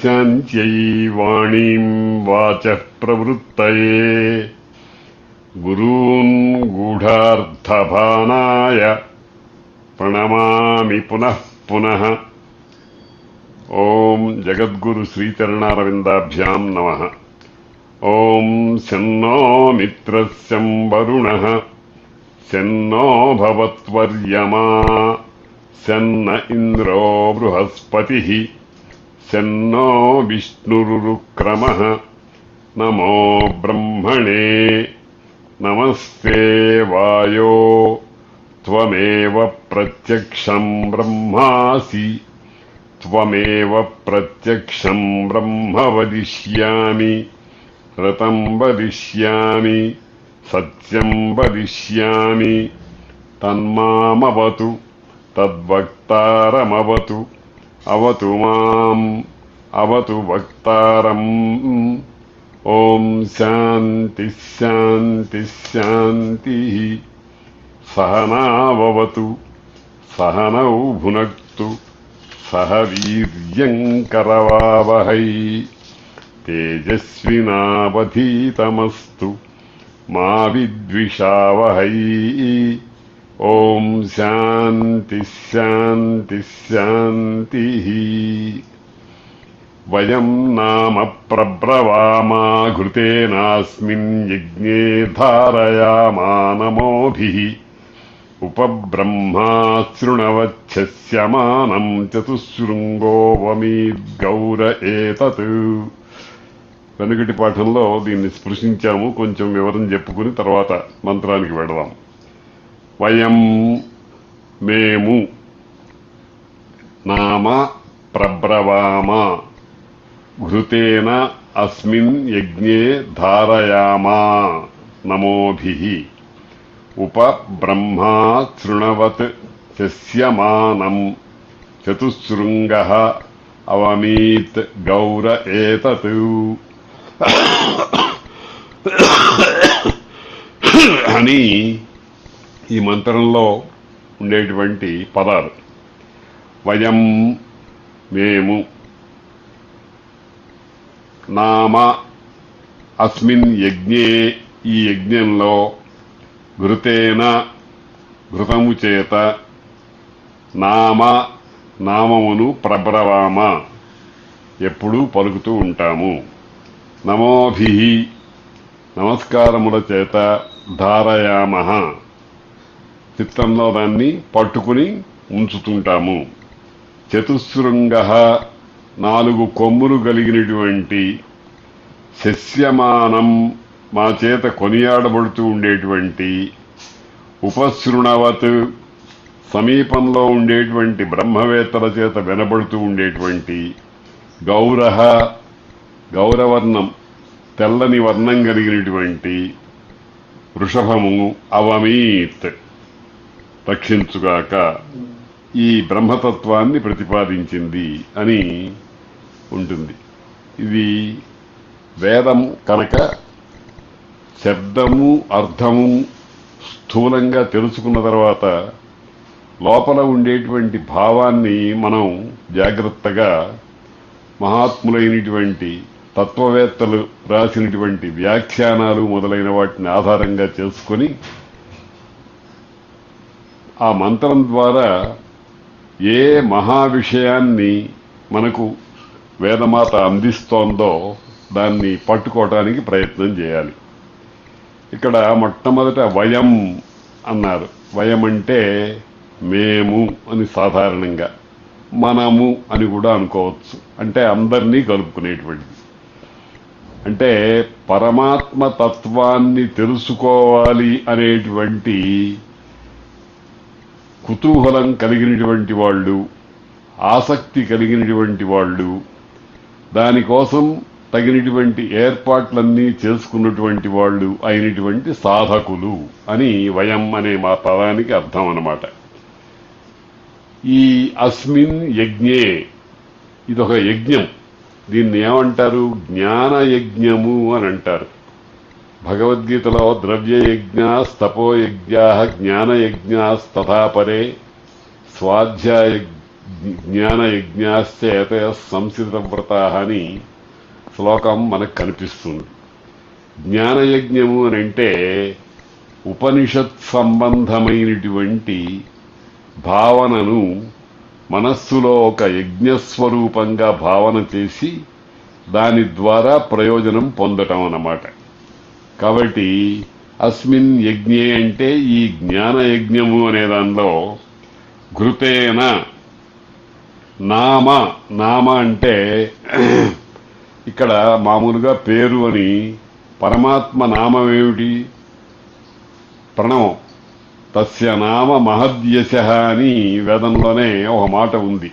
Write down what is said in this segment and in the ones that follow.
శాంత్యై వాణీం వాచః ప్రవృత్తయే గురూన్ గూఢార్థభానాయ ప్రణమామి పునః పునః. ఓం జగద్గురు శ్రీచరణారవిందాభ్యాం నమః. ఓం శన్నో మిత్రः శం వరుణః శన్నో భవత్వర్యమా శన్న ఇంద్రో బృహస్పతిః శన్నో విష్ణురుక్రమః. నమో బ్రహ్మణే నమస్తే వాయో త్వమేవ ప్రత్యక్షం బ్రహ్మాసి త్వమేవ ప్రత్యక్షం బ్రహ్మ వదిష్యామి ఋతం వదిష్యామి సత్యం వదిష్యామి తన్మామవతు తద్వక్తారమవతు అవతు మాం అవతు వక్తారం. ఓం శాంతి శాంతి శాంతి. సహనావవతు సహనౌ భునక్తు సహ వీర్యం కరవావహై తేజస్వినావధీతమస్తు మా విద్విషావహై. ఓం శాంతి శాంతి శాంతి. వయం నామ ప్రబ్రవామా ఘృతేనాస్మిన్ యజ్ఞే ధారయామా నమోభిః ఉపబ్రహ్మా శృణవచ్చస్యమానం చతుశృంగో వమీద్గౌర ఏతత్. వెనుకటి పాఠంలో దీన్ని స్పృశించాము. కొంచెం వివరం చెప్పుకుని తర్వాత మంత్రానికి వెడదాం. వయం మేము నామ ప్రబ్రవామ ఘృతేన అస్మిన్ యజ్ఞే ధారయామా నమోభిః ఉపబ్రహ్మా శృణవత్ శస్యమానం చతుశృంగః అవమీత్ గౌర ఏతత్ అని ఈ మంత్రంలో ఉండేటువంటి పదాలు. వయం మేము, నామ అస్మిన్ యజ్ఞే ఈ యజ్ఞంలో, ఘృతేన ఘృతము చేత, నామ నామమును ప్రబ్రవామ ఎప్పుడూ పలుకుతూ ఉంటాము, నమోభిః నమస్కారముల చేత, ధారయామః చిత్తంలో దాన్ని పట్టుకుని ఉంచుతుంటాము, చతుశృంగః 4 కొమ్ములు కలిగినటువంటి, శస్యమానం మా చేత కొనియాడబడుతూ ఉండేటువంటి, ఉపశృణవత్ సమీపంలో ఉండేటువంటి బ్రహ్మవేత్తల చేత వినబడుతూ ఉండేటువంటి, గౌరః గౌరవర్ణం తెల్లని వర్ణం కలిగినటువంటి వృషభము, అవమీత్ రక్షించుగాక ఈ బ్రహ్మతత్వాన్ని ప్రతిపాదించింది అని ఉంటుంది. ఇది వేదం కనుక శబ్దము అర్థము స్థూలంగా తెలుసుకున్న తర్వాత లోపల ఉండేటువంటి భావాన్ని మనం జాగ్రత్తగా మహాత్ములైనటువంటి తత్వవేత్తలు రాసినటువంటి వ్యాఖ్యానాలు మొదలైన వాటిని ఆధారంగా చేసుకొని ఆ మంత్రం ద్వారా ఏ మహా విషయాన్ని మనకు వేదమాత అందిస్తోందో దాన్ని పట్టుకోవటానికి ప్రయత్నం చేయాలి. ఇక్కడ మొట్టమొదట వయం అన్నారు. వయం అంటే మేము అని సాధారణంగా, మనము అని కూడా అనుకోవచ్చు. అంటే అందరినీ కలుపుకునేటువంటిది. అంటే పరమాత్మ తత్వాన్ని తెలుసుకోవాలి అనేటువంటి కుతూహలం కలిగినటువంటి వాళ్ళు, ఆసక్తి కలిగినటువంటి వాళ్ళు, దానికోసం తగినటువంటి ఏర్పాట్లన్నీ చేసుకున్నటువంటి వాళ్ళు అయినటువంటి సాధకులు అని వయం అనే మా పదానికి అర్థం అన్నమాట. ఈ అస్మిన్ యజ్ఞే ఇదొక యజ్ఞం. దీన్ని ఏమంటారు? జ్ఞాన యజ్ఞము అని అంటారు. భగవద్గీతలో ద్రవ్యయజ్ఞాస్తపోయజ్ఞాః జ్ఞానయజ్ఞాస్తథా పరే స్వాధ్యాయ జ్ఞానయజ్ఞాశ్చేతయ సంసితవ్రతా అని శ్లోకం మనకు కనిపిస్తుంది. జ్ఞానయజ్ఞము అని అంటే ఉపనిషత్ సంబంధమైనటువంటి భావనను మనస్సులో ఒక యజ్ఞస్వరూపంగా భావన చేసి దాని ద్వారా ప్రయోజనం పొందటం అన్నమాట. కాబట్టి అస్మిన్ యజ్ఞే అంటే ఈ జ్ఞాన యజ్ఞము అనే దానిలో ఘృతేన నామ నామ అంటే ఇక్కడ మామూలుగా పేరు అని. పరమాత్మ నామం ఏమిటి? ప్రణవం. తస్య నామ మహద్యశ అని వేదంలోనే ఒక మాట ఉంది.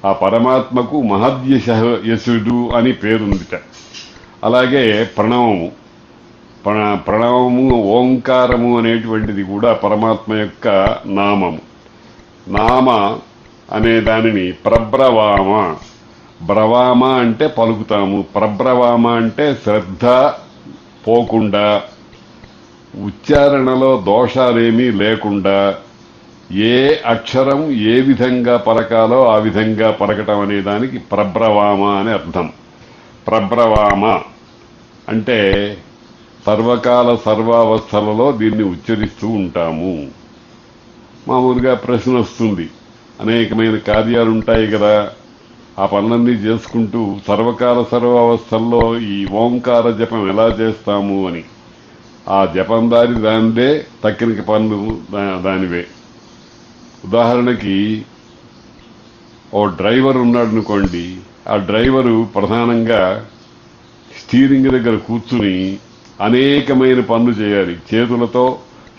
ఆ పరమాత్మకు మహద్యశుడు అని పేరుందిట. అలాగే ప్రణవము ప్రణవము ఓంకారము అనేటువంటిది కూడా పరమాత్మ యొక్క నామము. నామ అనే దానిని ప్రబ్రవామ, బ్రవామ అంటే పలుకుతాము, ప్రబ్రవామ అంటే శ్రద్ధ పోకుండా, ఉచ్చారణలో దోషాలేమీ లేకుండా ఏ అక్షరం ఏ విధంగా పలకాలో ఆ విధంగా పలకటం అనే దానికి ప్రబ్రవామ అని అర్థం. ప్రబ్రవామ అంటే సర్వకాల సర్వావస్థలలో దీన్ని ఉచ్చరిస్తూ ఉంటాము. మామూలుగా ప్రశ్న వస్తుంది, అనేకమైన కార్యాలుంటాయి కదా, ఆ పనులన్నీ చేసుకుంటూ సర్వకాల సర్వావస్థల్లో ఈ ఓంకార జపం ఎలా చేస్తాము అని. ఆ జపం దానిదే, తక్కిన పనులు దానివే. ఉదాహరణకి ఓ డ్రైవర్ ఉన్నాడు అనుకోండి, ఆ డ్రైవరు ప్రధానంగా స్టీరింగ్ దగ్గర కూర్చుని అనేకమైన పనులు చేయాలి. చేతులతో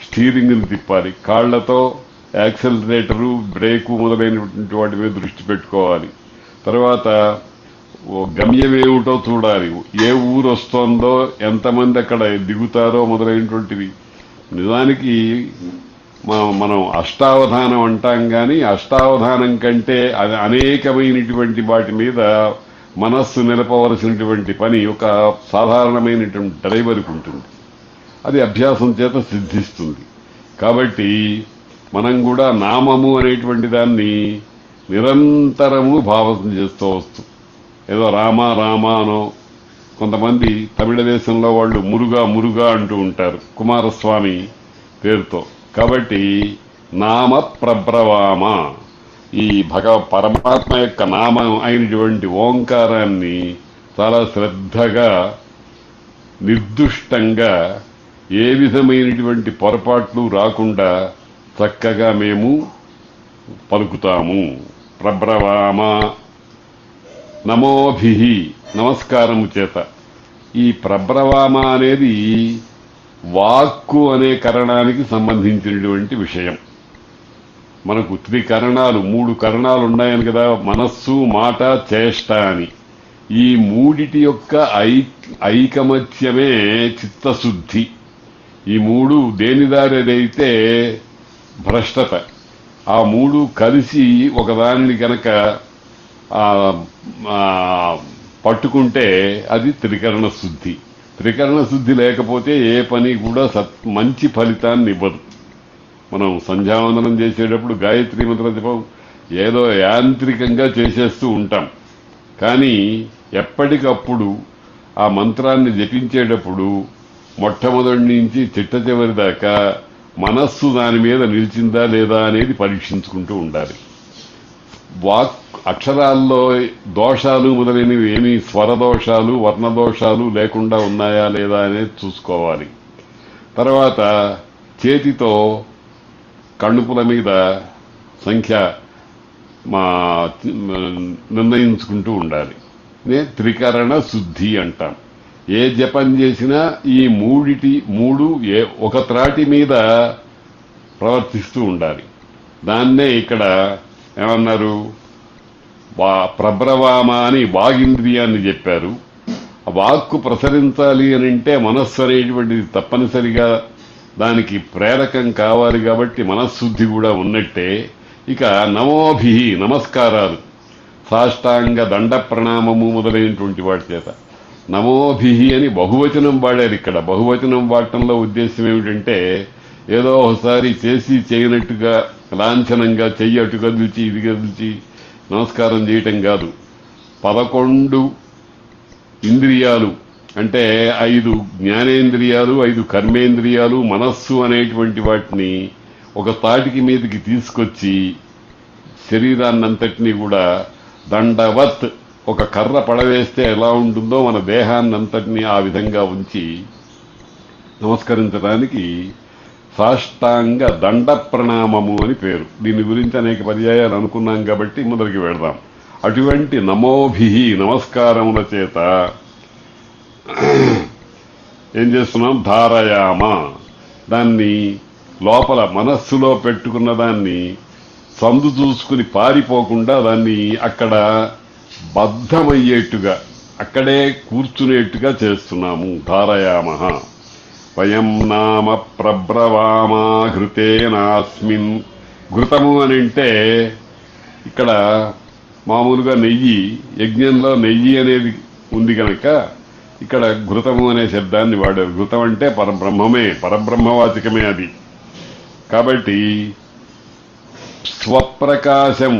స్టీరింగ్ని తిప్పాలి, కాళ్లతో యాక్సెలరేటరు, బ్రేకు మొదలైనటువంటి వాటి మీద దృష్టి పెట్టుకోవాలి. తర్వాత గమ్యమేమిటో చూడాలి, ఏ ఊరు వస్తోందో, ఎంతమంది అక్కడ దిగుతారో మొదలైనటువంటివి. నిజానికి మనం అష్టావధానం అంటాం కానీ అష్టావధానం కంటే అనేకమైనటువంటి వాటి మీద మనస్సు నిలపవలసినటువంటి పని ఒక సాధారణమైనటువంటి డ్రైవర్కి ఉంటుంది. అది అభ్యాసం చేత సిద్ధిస్తుంది. కాబట్టి మనం కూడా నామము అనేటువంటి దాన్ని నిరంతరము భావం చేస్తూ వస్తూ, ఏదో రామ రామ అనో, కొంతమంది తమిళ దేశంలో వాళ్ళు మురుగా మురుగా అంటూ ఉంటారు కుమారస్వామి పేరుతో. కాబట్టి నామ ప్రబ్రవామ, ఈ పరమాత్మ యొక్క నామం అయినటువంటి ఓంకారాన్ని చాలా శ్రద్ధగా నిర్దుష్టంగా ఏ విధమైనటువంటి పొరపాట్లు రాకుండా చక్కగా మేము పలుకుతాము. ప్రబ్రవామ నమోభిః, నమస్కారము చేత. ఈ ప్రబ్రవామ అనేది వాక్కు అనే కరణానికి సంబంధించినటువంటి విషయం. మనకు త్రికరణాలు, 3 కరణాలు ఉన్నాయని కదా, మనస్సు, మాట, చేష్ట అని. ఈ మూడిటి యొక్క ఐకమత్యమే చిత్తశుద్ధి. ఈ 3 దేనిదారేదైతే భ్రష్టత. ఆ 3 కలిసి ఒకదానిని కనుక పట్టుకుంటే అది త్రికరణ శుద్ధి. త్రికరణ శుద్ధి లేకపోతే ఏ పని కూడా మంచి ఫలితాన్ని ఇవ్వదు. మనం సంధ్యావందనం చేసేటప్పుడు గాయత్రి మంత్ర జపం ఏదో యాంత్రికంగా చేసేస్తూ ఉంటాం. కానీ ఎప్పటికప్పుడు ఆ మంత్రాన్ని జపించేటప్పుడు మొట్టమొదటి నుంచి చిట్ట చివరి దాకా మనస్సు దాని మీద నిలిచిందా లేదా అనేది పరీక్షించుకుంటూ ఉండాలి. వాక్ అక్షరాల్లో దోషాలు మొదలైనవి ఏమీ, స్వరదోషాలు, వర్ణదోషాలు లేకుండా ఉన్నాయా లేదా అనేది చూసుకోవాలి. తర్వాత చేతితో కణుపుల మీద సంఖ్య నిర్ణయించుకుంటూ ఉండాలి. త్రికరణ శుద్ధి అంటాం. ఏ జపం చేసినా ఈ 3 ఒక త్రాటి మీద ప్రవర్తిస్తూ ఉండాలి. దాన్నే ఇక్కడ ఏమన్నారు, ప్రబ్రవామ అని వాగింద్రియాన్ని చెప్పారు. ఆ వాక్కు ప్రసరించాలి అని అంటే మనస్సు అనేటువంటిది తప్పనిసరిగా దానికి ప్రేరకం కావాలి. కాబట్టి మనశ్శుద్ధి కూడా ఉన్నట్టే. ఇక నమోభిః, నమస్కారాలు, సాష్టాంగ దండ ప్రణామము మొదలైనటువంటి వాటి చేత నమోభిః అని బహువచనం వాడారు. ఇక్కడ బహువచనం వాడటంలో ఉద్దేశం ఏమిటంటే, ఏదో ఒకసారి చేసి చేయనట్టుగా లాంఛనంగా చెయ్యి అటు కదిల్చి ఇది కదిల్చి నమస్కారం చేయటం కాదు. 11 ఇంద్రియాలు అంటే 5 జ్ఞానేంద్రియాలు, 5 కర్మేంద్రియాలు, మనస్సు అనేటువంటి వాటిని ఒక తాటికి మీదకి తీసుకొచ్చి శరీరాన్నంతటినీ కూడా దండవత్ ఒక కర్ర పడవేస్తే ఎలా ఉంటుందో మన దేహాన్నంతటినీ ఆ విధంగా ఉంచి నమస్కరించడానికి సాష్టాంగ దండ ప్రణామము అని పేరు. దీని గురించి అనేక పర్యాయాలు అనుకున్నాం కాబట్టి మొదలుకి వెళదాం. అటువంటి నమోభిహి నమస్కారముల చేత ఏం చేస్తున్నాం? ధారయామ, దాన్ని లోపల మనస్సులో పెట్టుకున్న దాన్ని సందు చూసుకుని పారిపోకుండా దాన్ని అక్కడ బద్ధమయ్యేట్టుగా అక్కడే కూర్చునేట్టుగా చేస్తున్నాము. ధారయామ. వయం నామ ప్రబ్రవామా ఘృతేనాస్మిన్. ఘృతము అని అంటే ఇక్కడ మామూలుగా నెయ్యి, యజ్ఞంలో నెయ్యి అనేది ఉంది కనుక ఇక్కడ ఘృతము అనే శబ్దాన్ని వాడారు. ఘృతం అంటే పరబ్రహ్మమే, పరబ్రహ్మవాచకమే అది. కాబట్టి స్వప్రకాశం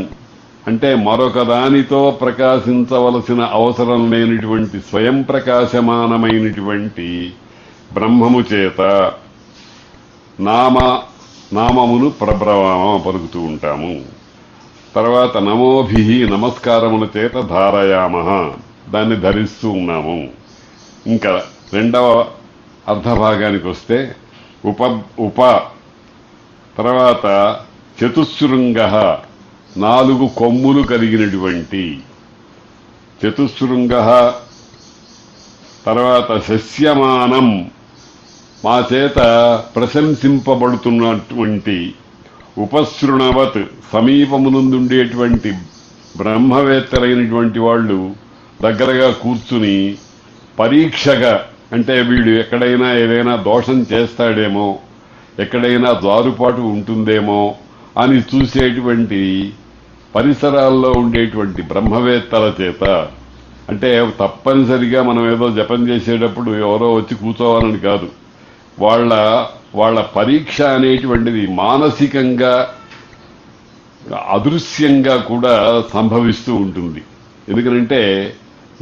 అంటే మరొక దానితో ప్రకాశించవలసిన అవసరం లేనిటువంటి స్వయం ప్రకాశమానమైనటువంటి బ్రహ్మము చేత నామమును ప్రబ్రవామ పలుకుతూ ఉంటాము. తర్వాత నమోభి నమస్కారముల చేత ధారయామ, దాన్ని ధరిస్తూ ఉన్నాము. ఇంకా రెండవ అర్ధభాగానికి వస్తే ఉప తర్వాత చతుశృంగ, 4 కొమ్ములు కలిగినటువంటి చతుశృంగ. తర్వాత శస్యమానం, మా చేత ప్రశంసింపబడుతున్నటువంటి ఉపశృణవత్, సమీపమునందుండేటువంటి బ్రహ్మవేత్తలైనటువంటి వాళ్ళు దగ్గరగా కూర్చుని పరీక్షగా, అంటే వీడు ఎక్కడైనా ఏదైనా దోషం చేస్తాడేమో, ఎక్కడైనా జారుపాటు ఉంటుందేమో అని చూసేటువంటి పరిసరాల్లో ఉండేటువంటి బ్రహ్మవేత్తల చేత, అంటే తప్పనిసరిగా మనం ఏదో జపం చేసేటప్పుడు ఎవరో వచ్చి కూర్చోవాలని కాదు, వాళ్ళ పరీక్ష అనేటువంటిది మానసికంగా అదృశ్యంగా కూడా సంభవిస్తూ ఉంటుంది. ఎందుకంటే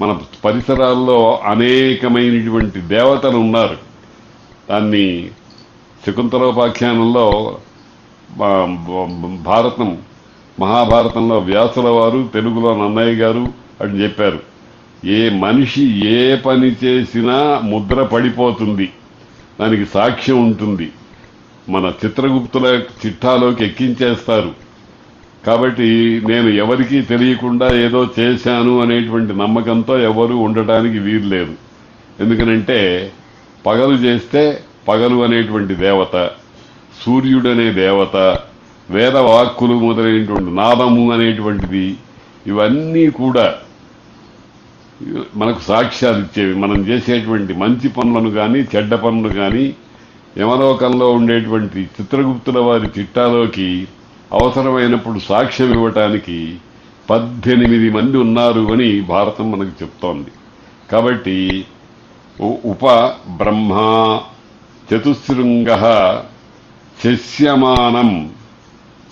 మన పరిసరాల్లో అనేకమైనటువంటి దేవతలు ఉన్నారు. దాన్ని శకుంతలోపాఖ్యానంలో మహాభారతంలో వ్యాసుల వారు, తెలుగులో నన్నయ్య గారు అని చెప్పారు. ఏ మనిషి ఏ పని చేసినా ముద్ర పడిపోతుంది, దానికి సాక్ష్యం ఉంటుంది. మన చిత్రగుప్తుల చిట్టాలోకి ఎక్కించేస్తారు. కాబట్టి నేను ఎవరికీ తెలియకుండా ఏదో చేశాను అనేటువంటి నమ్మకంతో ఎవరూ ఉండటానికి వీల్లేదు. ఎందుకనంటే పగలు చేస్తే పగలు అనేటువంటి దేవత, సూర్యుడనే దేవత, వేదవాక్కులు మొదలైనటువంటి నాదము అనేటువంటిది, ఇవన్నీ కూడా మనకు సాక్ష్యాలు ఇచ్చేవి. మనం చేసేటువంటి మంచి పనులను కానీ చెడ్డ పనులు కానీ యమలోకంలో ఉండేటువంటి చిత్రగుప్తుల వారి చిట్టాలోకి అవసరమైనప్పుడు సాక్ష్యం ఇవ్వటానికి 18 మంది ఉన్నారు అని భారతం మనకు చెప్తోంది. కాబట్టి ఉప బ్రహ్మ చతుశృంగ శస్యమానం,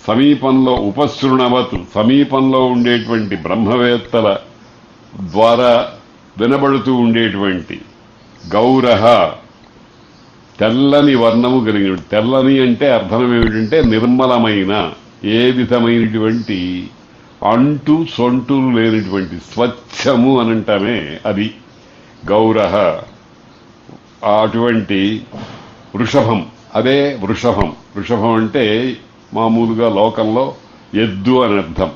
సమీపంలో ఉపశృణవత్, సమీపంలో ఉండేటువంటి బ్రహ్మవేత్తల ద్వారా వినబడుతూ ఉండేటువంటి గౌరహ, తెల్లని వర్ణము కలిగిన. తెల్లని అంటే అర్థం ఏమిటంటే నిర్మలమైన, ఏ విధమైనటువంటి అంటు సొంటులు లేనిటువంటి స్వచ్ఛము అనంటామే అది గౌరహ. అటువంటి వృషభం, అదే వృషభం. వృషభం అంటే మామూలుగా లోకంలో ఎద్దు అని అర్థం.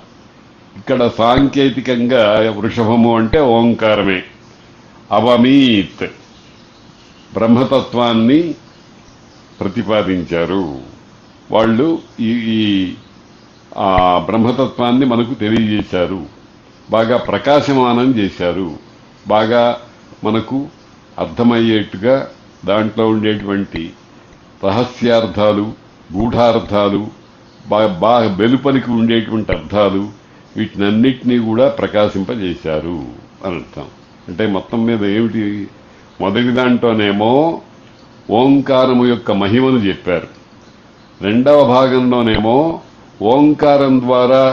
ఇక్కడ సాంకేతికంగా వృషభము అంటే ఓంకారమే. అవమీత్, బ్రహ్మతత్వాన్ని ప్రతిపాదించారు వాళ్ళు. ఈ బ్రహ్మతత్వాన్ని మనకు తెలియజేశారు, బాగా ప్రకాశమానం చేశారు, బాగా మనకు అర్థమయ్యేట్టుగా దాంట్లో ఉండేటువంటి రహస్యార్థాలు, గూఢార్థాలు, బాగా వెలుపలికి ఉండేటువంటి అర్థాలు, వీటినన్నిటినీ కూడా ప్రకాశింపజేశారు అని అర్థం. అంటే మొత్తం మీద ఏమిటి, మొదటి దాంట్లోనేమో ఓంకారము యొక్క మహిమను చెప్పారు, రెండవ భాగంలోనేమో ఓంకారం ద్వారా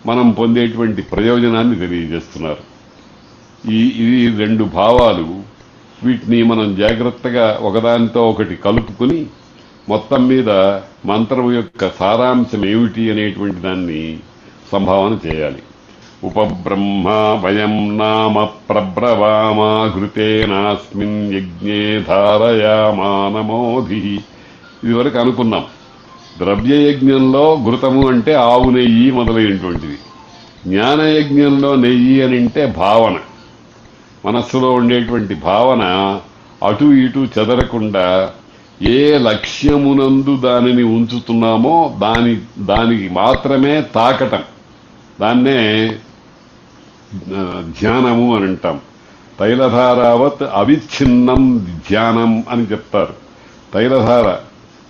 మనం పొందేటువంటి ప్రయోజనాన్ని తెలియజేస్తున్నారు. ఇది రెండు భావాలు. వీటిని మనం జాగ్రత్తగా ఒకదానితో ఒకటి కలుపుకుని మొత్తం మీద మంత్రం యొక్క సారాంశం ఏమిటి అనేటువంటి దాన్ని సంభావన చేయాలి. ఉపబ్రహ్మ వయం నామ ప్రబ్రవామా ఘృతేనాస్మిన్ యజ్ఞే ధారయామానమోధి. ఇదివరకు అనుకున్నాం. ద్రవ్యయజ్ఞంలో ఘృతము అంటే ఆవు నెయ్యి మొదలైనటువంటిది. జ్ఞానయజ్ఞంలో నెయ్యి అని అంటే భావన, మనస్సులో ఉండేటువంటి భావన అటు ఇటు చెదరకుండా ఏ లక్ష్యమునందు దానిని ఉంచుతున్నామో దానికి మాత్రమే తాకటం, దాన్నే ధ్యానము అని అంటాం. తైలధారావత్ అవిచ్ఛిన్నం ధ్యానం అని చెప్తారు.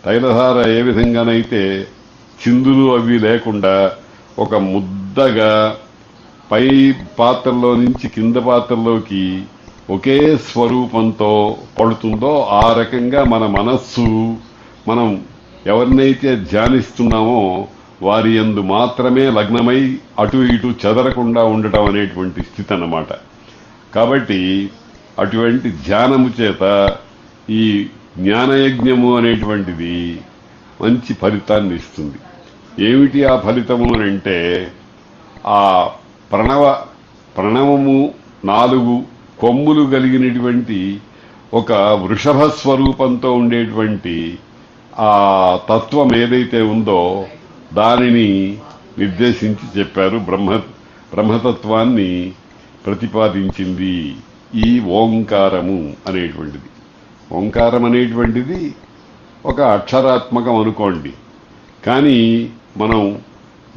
తైలధార ఏ విధంగానైతే చిందులు అవి లేకుండా ఒక ముద్దగా పై పాత్రలో నుంచి కింద పాత్రలోకి ఒకే స్వరూపంతో పడుతుందో ఆ రకంగా మన మనస్సు మనం ఎవరినైతే ధ్యానిస్తున్నామో వారి యందు మాత్రమే లగ్నమై అటు ఇటు చెదరకుండా ఉండటం అనేటువంటి స్థితి అన్నమాట. కాబట్టి అటువంటి ధ్యానము చేత ఈ జ్ఞానయజ్ఞము అనేటువంటిది మంచి ఫలితాన్ని ఇస్తుంది. ఏమిటి ఆ ఫలితము అని అంటే ఆ ప్రణవము 4 కొమ్ములు కలిగినటువంటి ఒక వృషభ స్వరూపంతో ఉండేటువంటి ఆ తత్వం ఏదైతే ఉందో దానిని నిర్దేశించి చెప్పారు. బ్రహ్మతత్వాన్ని ప్రతిపాదించింది ఈ ఓంకారము అనేటువంటిది. ఓంకారం అనేటువంటిది ఒక అక్షరాత్మకం అనుకోండి. కానీ మనం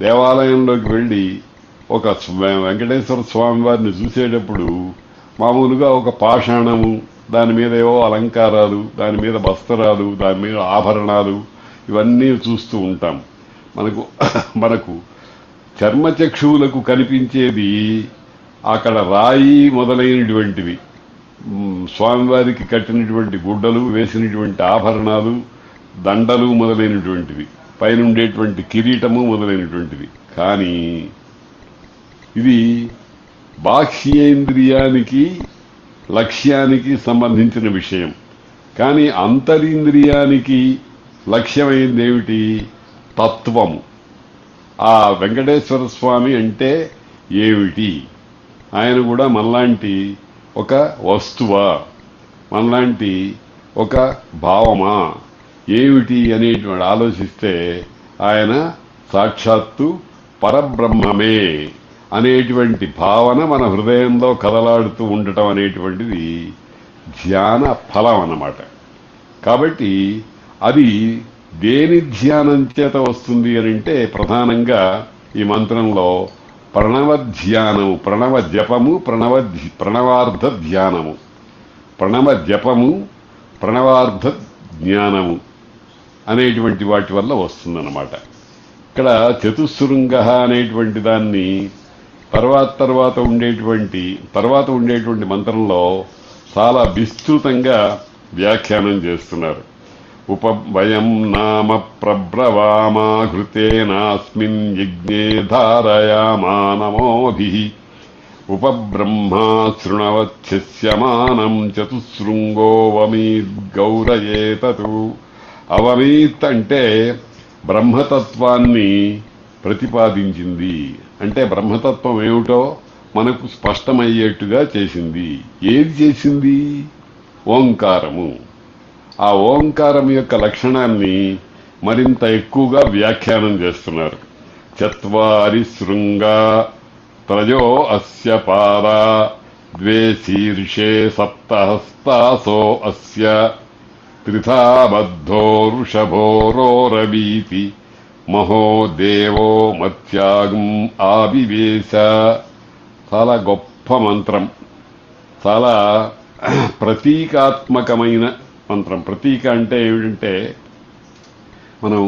దేవాలయంలోకి వెళ్ళి ఒక వెంకటేశ్వర స్వామి వారిని చూసేటప్పుడు మామూలుగా ఒక పాషాణము, దాని మీద ఏవో అలంకారాలు, దాని మీద వస్త్రాలు, దాని మీద ఆభరణాలు, ఇవన్నీ చూస్తూ ఉంటాం. మనకు చర్మచక్షువులకు కనిపించేది అక్కడ రాయి మొదలైనటువంటివి, స్వామివారికి కట్టినటువంటి గుడ్డలు, వేసినటువంటి ఆభరణాలు, దండలు మొదలైనటువంటివి, పైనుండేటువంటి కిరీటము మొదలైనటువంటివి. కానీ ఇది బాహ్యేంద్రియానికి లక్ష్యానికి సంబంధించిన విషయం. కానీ అంతరింద్రియానికి లక్ష్యమైంది ఏమిటి? తత్వము. ఆ వెంకటేశ్వర స్వామి అంటే ఏమిటి? ఆయన కూడా మనలాంటి ఒక వస్తువా, మనలాంటి ఒక భావమా, ఏమిటి అనేటువంటి ఆలోచిస్తే ఆయన సాక్షాత్తు పరబ్రహ్మమే అనేటువంటి భావన మన హృదయంలో కదలాడుతూ ఉండటం అనేటువంటిది ధ్యాన ఫలం అన్నమాట. కాబట్టి అది దేని ధ్యానం చేత వస్తుంది అని అంటే ప్రధానంగా ఈ మంత్రంలో ప్రణవ ధ్యానము, ప్రణవ జపము, ప్రణవార్థ ధ్యానము, ప్రణవ జపము, ప్రణవార్థ జ్ఞానము అనేటువంటి వాటి వల్ల వస్తుందన్నమాట. ఇక్కడ చతుశృంగ అనేటువంటి దాన్ని తర్వాత ఉండేటువంటి మంత్రంలో చాలా విస్తృతంగా వ్యాఖ్యానం చేస్తున్నారు. ఉపవయం నామ ప్రబ్రవామా ఘృతేనాస్మిన్ యజ్ఞే ధారయామానమోభిః ఉపబ్రహ్మా శృణవచ్ఛస్యమానం చతుశృంగోవమీద్ గౌరయేతతు. అవమీత్ అంటే బ్రహ్మతత్వాన్ని ప్రతిపాదించింది, అంటే బ్రహ్మతత్వం ఏమిటో మనకు స్పష్టమయ్యేట్టుగా చేసింది. ఏది చేసింది? ఓంకారము. ఆ ఓంకారం యొక్క లక్షణాన్ని మరింత ఎక్కువగా వ్యాఖ్యానం చేస్తున్నారు. చత్వారి శృంగా త్రయో అస్య పారా ద్వే శీర్షే సప్తహస్తాసో అస్య త్రిథా బద్ధో వృషభోరోరవీతి మహో దేవో మత్యాగం ఆవివేశ. చాలా గొప్ప మంత్రం, చాలా ప్రతీకాత్మకమైన మంత్రం. ప్రతీక అంటే ఏమిటంటే మనం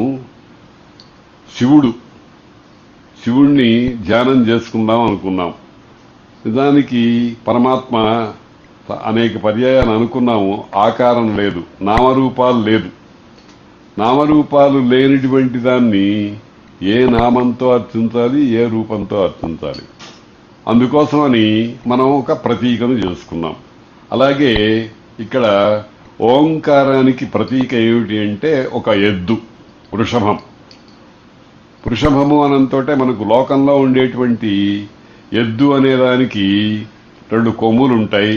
శివుణ్ణి ధ్యానం చేసుకుందాం అనుకున్నాం. నిజానికి పరమాత్మ అనేక పర్యాయాలు అనుకున్నాము, ఆకారం లేదు, నామరూపాలు లేదు. నామరూపాలు లేనిటువంటి దాన్ని ఏ నామంతో అర్చించాలి, ఏ రూపంతో అర్చించాలి. అందుకోసమని మనం ఒక ప్రతీకను చేసుకున్నాం. అలాగే ఇక్కడ ఓంకారానికి ప్రతీక ఏమిటి అంటే ఒక ఎద్దు, వృషభం. వృషభము అనంతోటే మనకు లోకంలో ఉండేటువంటి ఎద్దు అనే దానికి 2 కొమ్ములుంటాయి,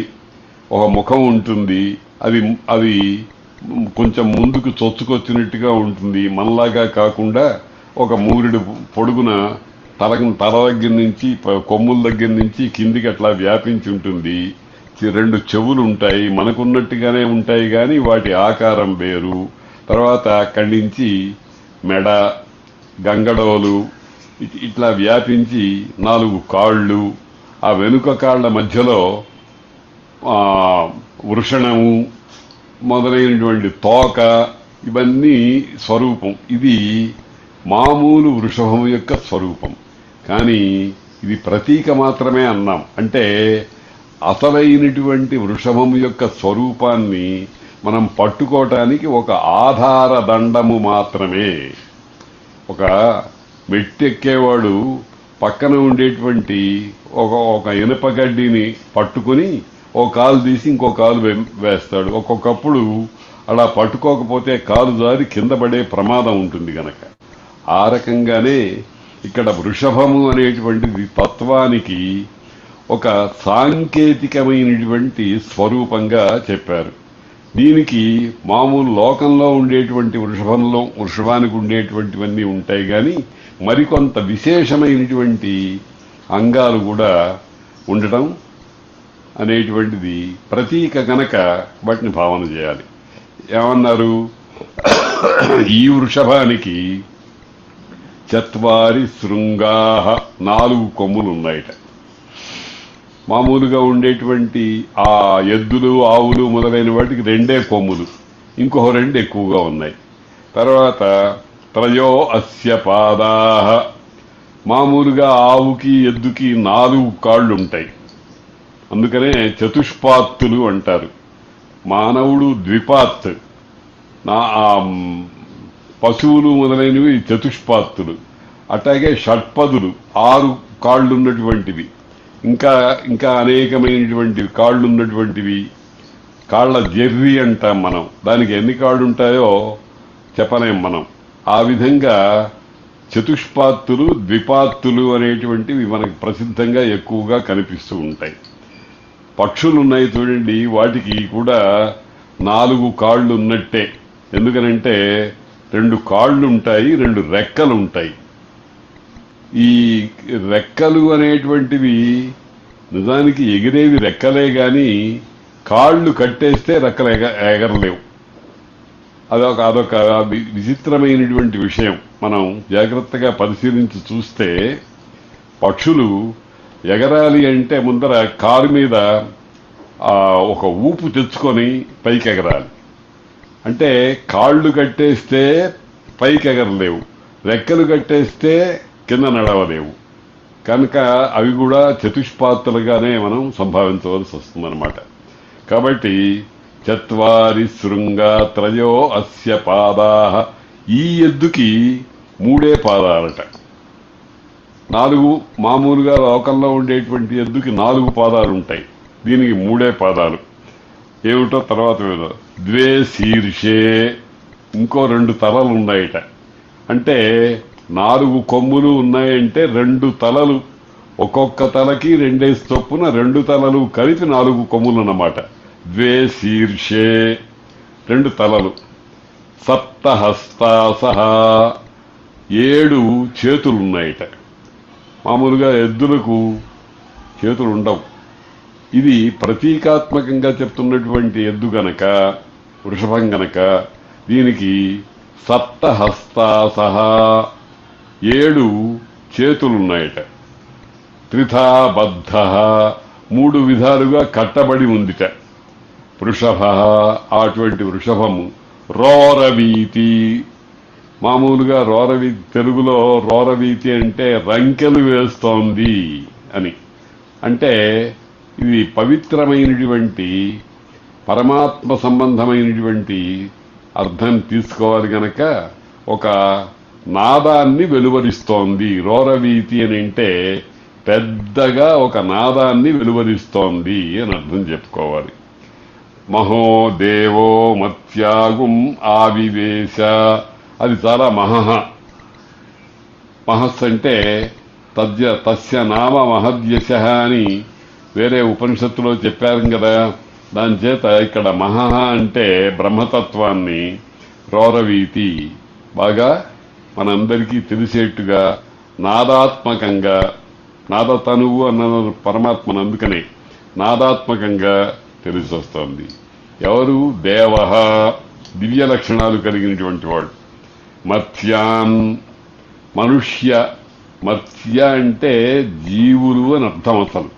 ఒక ముఖం ఉంటుంది. అది అది కొంచెం ముందుకు చొచ్చుకొచ్చినట్టుగా ఉంటుంది. మనలాగా కాకుండా ఒక మూరెడు పొడుగున తల దగ్గర నుంచి కొమ్ముల దగ్గర నుంచి కిందికి అట్లా వ్యాపించి ఉంటుంది. 2 చెవులు ఉంటాయి, మనకున్నట్టుగానే ఉంటాయి కానీ వాటి ఆకారం వేరు. తర్వాత అక్కడి నుంచి మెడ, గంగడోలు ఇట్లా వ్యాపించి 4 కాళ్ళు, ఆ వెనుక కాళ్ల మధ్యలో వృషణము మొదలైనటువంటి తోక, ఇవన్నీ స్వరూపం. ఇది మామూలు వృషభం యొక్క స్వరూపం. కానీ ఇది ప్రతీక మాత్రమే అన్నాం. అంటే అసలైనటువంటి వృషభం యొక్క స్వరూపాన్ని మనం పట్టుకోవటానికి ఒక ఆధార దండము మాత్రమే. ఒక మెట్టెక్కేవాడు పక్కన ఉండేటువంటి ఒక ఇనుపగడ్డిని పట్టుకుని ఒక కాలు తీసి ఇంకో కాలు వేస్తాడు. ఒక్కొక్కప్పుడు అలా పట్టుకోకపోతే కాలు జారి కింద పడే ప్రమాదం ఉంటుంది గనక. ఆ రకంగానే ఇక్కడ వృషభము అనేటువంటిది తత్వానికి ఒక సాంకేతికమైనటువంటి స్వరూపంగా చెప్పారు. దీనికి మామూలు లోకంలో ఉండేటువంటి వృషభానికి ఉండేటువంటివన్నీ ఉంటాయి కానీ మరికొంత విశేషమైనటువంటి అంగాలు కూడా ఉండటం అనేటువంటిది ప్రతీక గనక వాటిని భావన చేయాలి. ఏమన్నారు? ఈ వృషభానికి 4 శృంగాః 4 కొమ్ములు ఉన్నాయట. మామూలుగా ఉండేటువంటి ఆ ఎద్దులు, ఆవులు మొదలైన వాటికి 2 కొమ్ములు, ఇంకొక 2 ఎక్కువగా ఉన్నాయి. తర్వాత త్రయో అస్య పాదాః, మామూలుగా ఆవుకి ఎద్దుకి 4 కాళ్ళు ఉంటాయి. అందుకనే చతుష్పాత్తులు అంటారు. మానవుడు ద్విపాత్, పశువులు మొదలైనవి చతుష్పాత్తులు. అట్లాగే షట్పదులు 6 కాళ్ళున్నటువంటివి, ఇంకా అనేకమైనటువంటి కాళ్ళున్నటువంటివి కాళ్ల జెర్రి అంటాం మనం. దానికి ఎన్ని కాళ్ళుంటాయో చెప్పలేం మనం. ఆ విధంగా చతుష్పాత్తులు, ద్విపాత్తులు అనేటువంటివి మనకు ప్రసిద్ధంగా ఎక్కువగా కనిపిస్తూ ఉంటాయి. పక్షులు ఉన్నాయి చూడండి, వాటికి కూడా 4 కాళ్ళు ఉన్నట్టే. ఎందుకనంటే 2 కాళ్ళు ఉంటాయి, 2 రెక్కలు ఉంటాయి. ఈ రెక్కలు అనేటువంటివి నిజానికి ఎగిరేవి రెక్కలే గాని కాళ్ళు కట్టేస్తే రెక్కలు ఎగరలేవు. అదొక విచిత్రమైనటువంటి విషయం. మనం జాగ్రత్తగా పరిశీలించి చూస్తే పక్షులు ఎగరాలి అంటే ముందర కారు మీద ఒక ఊపు తెచ్చుకొని పైకి ఎగరాలి. అంటే కాళ్ళు కట్టేస్తే పైకి ఎగరలేవు, రెక్కలు కట్టేస్తే కింద నడవలేవు. కనుక అవి కూడా చతుష్పాత్తులుగానే మనం సంభావించవలసి వస్తుందన్నమాట. కాబట్టి 4 శృంగా త్రయో అస్య పాదాః, ఈ ఎద్దుకి 3 పాదాలట. 4 మామూలుగా లోకంలో ఉండేటువంటి ఎద్దుకి 4 పాదాలు ఉంటాయి, దీనికి 3 పాదాలు. ఏమిటో తర్వాత మీద 2 శీర్షే, ఇంకో 2 తలలు ఉన్నాయట. అంటే 4 కొమ్ములు ఉన్నాయంటే 2 తలలు, ఒక్కొక్క తలకి 2 చొప్పున 2 తలలు కలిపి 4 కొమ్ములు అన్నమాట. 2 శీర్షే, 2 తలలు. 7 హస్తాసః, 7 చేతులున్నాయట. మామూలుగా ఎద్దులకు చేతులు ఉండవు. ఇది ప్రతీకాత్మకంగా చెప్తున్నటువంటి ఎద్దు గనక, వృషభం గనక దీనికి 7 హస్తాసః, 7 చేతులున్నాయట. త్రిథా బద్ధః, 3 విధాలుగా కట్టబడి ఉందిట. వృషభః, అటువంటి వృషభము. రోరవీతి, మామూలుగా తెలుగులో రోరవీతి అంటే రంకెలు వేస్తోంది అని. అంటే ఇది పవిత్రమైనటువంటి పరమాత్మ సంబంధమైనటువంటి అర్థం తీసుకోవాలి గనక ఒక నాదాన్ని వెలువరిస్తోంది. రోరవీతి అని అంటే పెద్దగా ఒక నాదాన్ని వెలువరిస్తోంది అని అర్థం చెప్పుకోవాలి. మహోదేవో మత్యాగుం ఆవివేశ, అది చాలా మహస్ అంటే తస్య నామ మహద్యశ అని వేరే ఉపనిషత్తులో చెప్పారు కదా. దాని చేత ఇక్కడ అంటే బ్రహ్మతత్వాన్ని రోరవీతి బాగా మనందరికీ తెలిసేట్టుగా నాదాత్మకంగా, నాదతనువు అన్న పరమాత్మను అందుకనే నాదాత్మకంగా తెలిసొస్తోంది. ఎవరు? దేవ, దివ్య లక్షణాలు కలిగినటువంటి వాడు. మత్స్యాన్, మనుష్య. మత్స్య అంటే జీవులు అని అర్థం. అసలు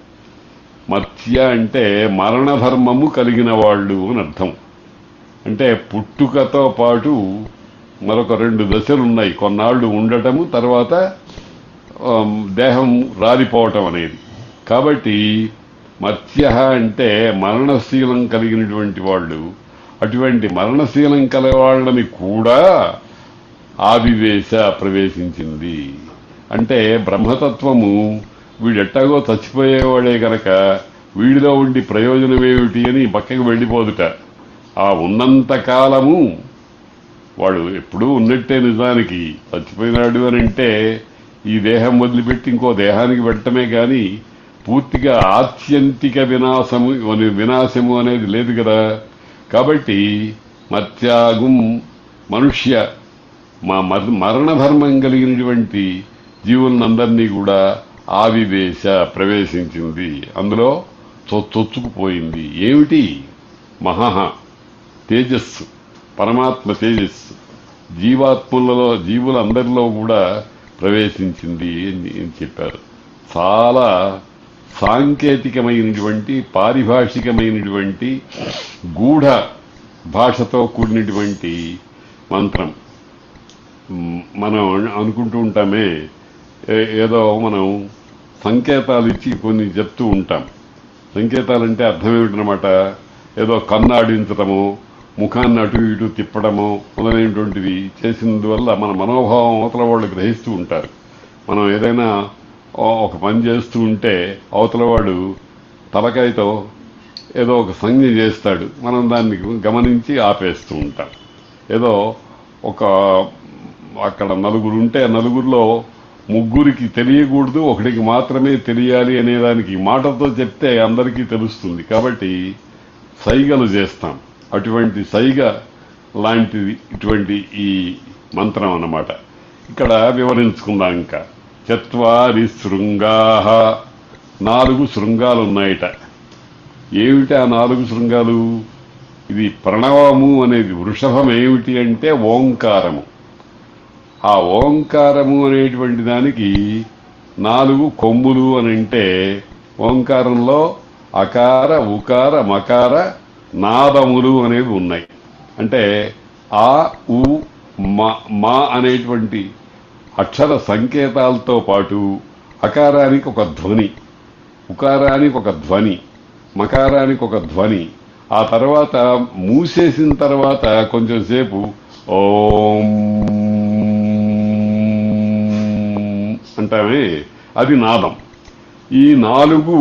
మత్స్య అంటే మరణధర్మము కలిగిన వాళ్ళు అని అర్థం. అంటే పుట్టుకతో పాటు మరొక 2 దశలున్నాయి. కొన్నాళ్లు ఉండటము, తర్వాత దేహం రాలిపోవటం అనేది. కాబట్టి మత్స్య అంటే మరణశీలం కలిగినటువంటి వాళ్ళు. అటువంటి మరణశీలం కలవాళ్ళని కూడా ఆవివేశ ప్రవేశించింది. అంటే బ్రహ్మతత్వము వీడెట్టాగో చచ్చిపోయేవాడే గనక వీడిలో ఉండి ప్రయోజనమేమిటి అని పక్కకి వెళ్ళిపోదుట. ఆ ఉన్నంత కాలము వాడు ఎప్పుడూ ఉన్నట్టే. నిజానికి చచ్చిపోయినాడు అని అంటే ఈ దేహం వదిలిపెట్టి ఇంకో దేహానికి పెట్టడమే గాని పూర్తిగా ఆత్యంతిక వినాశము అనేది లేదు కదా. కాబట్టి మత్యాగుం మనుష్య, మరణధర్మం కలిగినటువంటి జీవులందరినీ కూడా ఆవివేశ ప్రవేశించింది. అందులో చొచ్చుకుపోయింది. ఏమిటి? తేజస్సు, పరమాత్మ తేజస్సు జీవులందరిలో కూడా ప్రవేశించింది అని చెప్పారు. చాలా సాంకేతికమైనటువంటి, పారిభాషికమైనటువంటి, గూఢ భాషతో కూడినటువంటి మంత్రం. మనం అనుకుంటూ ఉంటామే, ఏదో మనం సంకేతాలు ఇచ్చి కొన్ని చెప్తూ ఉంటాం. సంకేతాలంటే అర్థం ఏమిటనమాట? ఏదో కన్నాడించడము, ముఖాన్ని అటు ఇటు తిప్పడము మొదలైనటువంటివి చేసినందువల్ల మన మనోభావం అవతల వాళ్ళు గ్రహిస్తూ ఉంటారు. మనం ఏదైనా ఒక పని చేస్తూ ఉంటే అవతల వాడు తలకాయతో ఏదో ఒక సంజ్ఞ చేస్తాడు, మనం దాన్ని గమనించి ఆపేస్తూ ఉంటాం. ఏదో అక్కడ 9 ఉంటే 9లో 3కి తెలియకూడదు, 1కి మాత్రమే తెలియాలి అనేదానికి మాటతో చెప్తే అందరికీ తెలుస్తుంది. కాబట్టి సైగలు చేస్తాం. అటువంటి సైగ లాంటిది ఇటువంటి ఈ మంత్రం అన్నమాట. ఇక్కడ వివరించుకుందాం. ఇంకా 4 శృంగాః, 4 శృంగాలు ఉన్నాయట. ఏమిటి ఆ 4 శృంగాలు? ఇది ప్రణవము అనేది. వృషభం ఏమిటి అంటే ఓంకారము. ఆ ఓంకారము అనేటువంటి దానికి 4 కొమ్ములు అని అంటే ఓంకారంలో అకార, ఉకార, మకార, నాదములు అనేవి ఉన్నాయి. అంటే ఆ, ఉ, మా అనేటువంటి అక్షర సంకేతాలతో పాటు అకారానికి ఒక ధ్వని, ఉకారానికి ఒక ధ్వని, మకారానికి ఒక ధ్వని, ఆ తర్వాత మూసేసిన తర్వాత కొంచెం సేపు ఓం అంటామే, అది నాదం. ఈ 4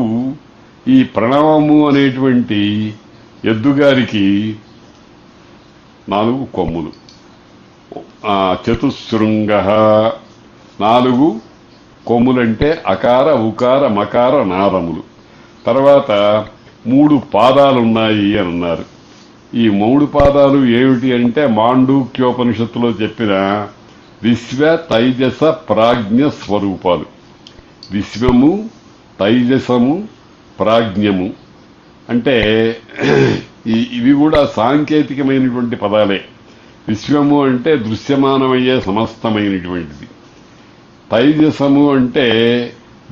ఈ ప్రణవము అనేటువంటి ఎద్దుగారికి 4 కొమ్ములు. చతుశృంగః, 4 కొమ్ములంటే అకార, ఉకార, మకార, నాదములు. తర్వాత 3 పాదాలున్నాయి అని అన్నారు. ఈ 3 పాదాలు ఏమిటి అంటే మాండూక్యోపనిషత్తులో చెప్పిన విశ్వ, తైజస, ప్రాజ్ఞ స్వరూపాలు. విశ్వము, తైజసము, ప్రాజ్ఞము అంటే ఇవి కూడా సాంకేతికమైనటువంటి పదాలే. విశ్వము అంటే దృశ్యమానమయ్యే సమస్తమైనటువంటిది. తైజసము అంటే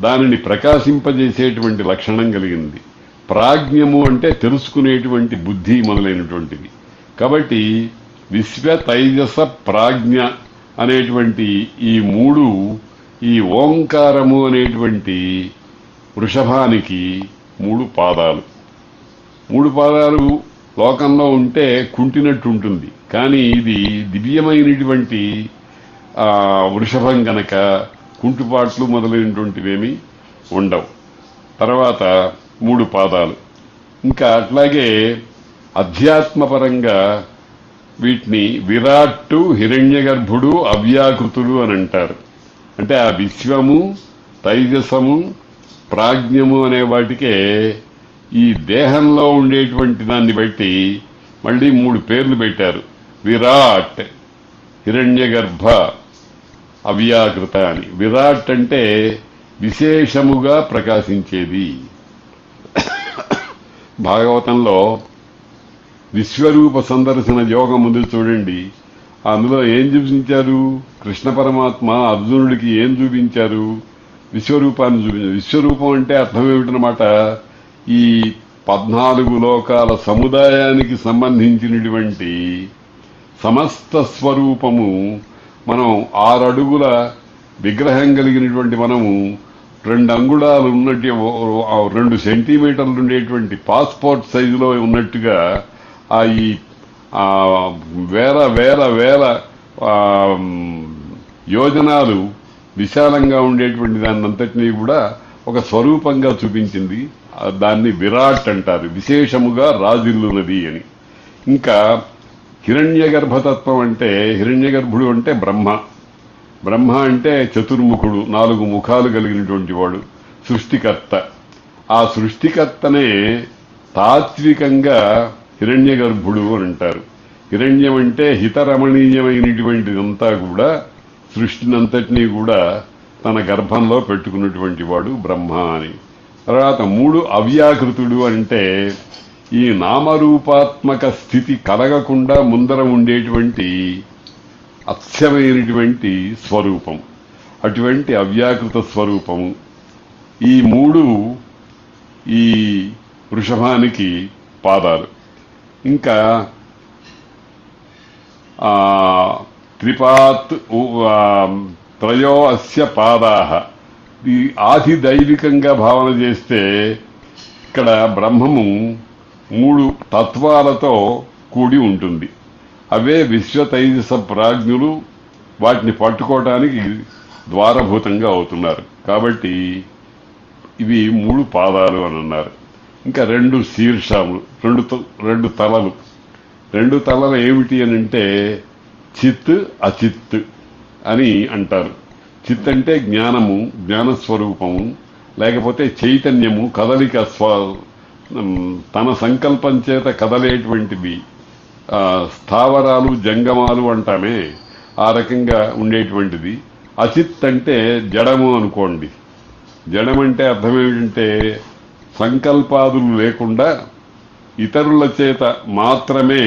దానిని ప్రకాశింపజేసేటువంటి లక్షణం కలిగింది. ప్రాజ్ఞము అంటే తెలుసుకునేటువంటి బుద్ధి మొదలైనటువంటిది. కాబట్టి విశ్వ, తైజస, ప్రాజ్ఞ అనేటువంటి ఈ 3 ఈ ఓంకారము అనేటువంటి వృషభానికి 3 పాదాలు. 3 పాదాలు లోకంలో ఉంటే కుంటినట్టు ఉంటుంది. కానీ ఇది దివ్యమైనటువంటి వృషభం గనక కుంటుపాట్లు మొదలైనటువంటివేమీ ఉండవు. తర్వాత 3 పాదాలు. ఇంకా అట్లాగే అధ్యాత్మపరంగా వీటిని విరాట్టు, హిరణ్యగర్భుడు, అవ్యాకృతులు అని అంటారు. అంటే ఆ విశ్వము, తైజసము, ప్రాజ్ఞము అనే వాటికే ఈ దేహంలో ఉండేటువంటి దాన్ని బట్టి మళ్ళీ 3 పేర్లు పెట్టారు. విరాట్, హిరణ్యగర్భ, అవ్యాకృత అని. విరాట్ అంటే విశేషముగా ప్రకాశించేది. భాగవతంలో విశ్వరూప సందర్శన యోగం ముందు చూడండి, అందులో ఏం చూపించారు? కృష్ణ పరమాత్మ అర్జునుడికి ఏం చూపించారు? విశ్వరూపాన్ని చూపించారు. విశ్వరూపం అంటే అర్థం ఏమిటనమాట? ఈ 14 లోకాల సముదాయానికి సంబంధించినటువంటి సమస్త స్వరూపము. మనం 6 అడుగుల విగ్రహం కలిగినటువంటి మనము 2 అంగుళాలు ఉన్నట్టు 2 సెంటీమీటర్లు ఉండేటువంటి పాస్పోర్ట్ సైజులో ఉన్నట్టుగా ఈ వేల వేల వేల యోజనాలు విశాలంగా ఉండేటువంటి దాన్నంతటినీ కూడా ఒక స్వరూపంగా చూపించింది. దాన్ని విరాట్ అంటారు, విశేషముగా రాజిల్లునది అని. ఇంకా హిరణ్యగర్భతత్వం అంటే, హిరణ్యగర్భుడు అంటే బ్రహ్మ. బ్రహ్మ అంటే చతుర్ముఖుడు, 4 ముఖాలు కలిగినటువంటి వాడు, సృష్టికర్త. ఆ సృష్టికర్తనే తాత్వికంగా హిరణ్యగర్భుడు అని అంటారు. హిరణ్యం అంటే హితరమణీయమైనటువంటిదంతా కూడా, సృష్టినంతటినీ కూడా తన గర్భంలో పెట్టుకున్నటువంటి వాడు బ్రహ్మ అని. తర్వాత 3 అవ్యాకృతుడు అంటే ఈ నామరూపాత్మక స్థితి కలగకుండా ముందర ఉండేటువంటి అత్యమైనటువంటి స్వరూపం, అటువంటి అవ్యాకృత స్వరూపము. ఈ 3 ఈ వృషభానికి పాదాలు. ఇంకా త్రిపాత్ త్రయో అస్య పాదాః. ఈ ఆది దైవికంగా భావన చేస్తే ఇక్కడ బ్రహ్మము 3 తత్వాలతో కూడి ఉంటుంది. అవే విశ్వతైజస ప్రాజ్ఞులు. వాటిని పట్టుకోవటానికి ద్వారభూతంగా అవుతున్నారు. కాబట్టి ఇవి 3 పాదాలు అని అన్నారు. ఇంకా 2 శీర్షములు, 2 తలలు. 2 తలలు ఏమిటి అని అంటే చిత్, అచిత్ అని అంటారు. చిత్ అంటే జ్ఞానము, జ్ఞానస్వరూపము, లేకపోతే చైతన్యము, కదలిక, తన సంకల్పం చేత కదలేటువంటివి. స్థావరాలు, జంగమాలు అంటామే, ఆ రకంగా ఉండేటువంటిది. అచిత్ అంటే జడము అనుకోండి. జడమంటే అర్థం ఏమిటంటే సంకల్పాదులు లేకుండా ఇతరుల చేత మాత్రమే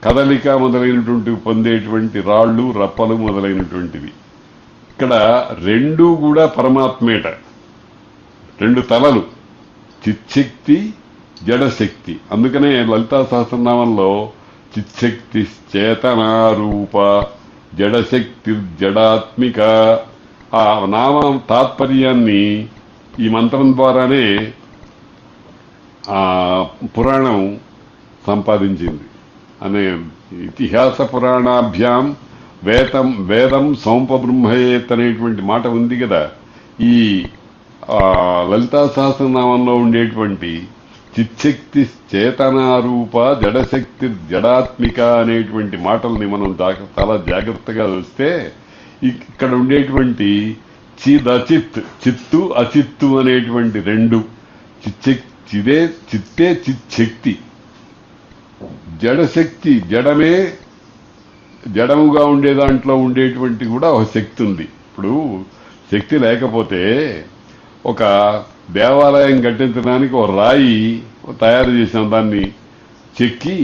కదలిక మొదలైనటువంటివి పొందేటువంటి రాళ్ళు, రప్పలు మొదలైనటువంటివి. ఇక్కడ 2 కూడా పరమాత్మేట. 2 తలలు, చిచ్చక్తి, జడశక్తి. అందుకనే లలితా సహస్రనామంలో చిచ్చక్తి చేతనారూప, జడశక్తి జడాత్మిక. ఆ నామం తాత్పర్యాన్ని ఈ మంత్రం ద్వారానే పురాణం సంపాదించింది. అనే ఇతిహాస పురాణాభ్యాం వేదం సౌంపబ్రహ్మయేత్ అనేటువంటి మాట ఉంది కదా. ఈ లలితా సహస్రనామంలో ఉండేటువంటి చిచ్చక్తి చేతనారూప, జడశక్తి జడాత్మిక అనేటువంటి మాటల్ని మనం చాలా జాగ్రత్తగా చూస్తే ఇక్కడ ఉండేటువంటి చిదచిత్, చిత్తు అచిత్తు అనేటువంటి 2 చిత్తే చిచ్చక్తి. జడశక్తి, జడమే జడముగా ఉండే దాంట్లో ఉండేటువంటి కూడా ఒక శక్తి ఉంది. ఇప్పుడు శక్తి లేకపోతే ఒక దేవాలయం కట్టించడానికి ఒక రాయి తయారు చేసాం, దాన్ని చెక్కి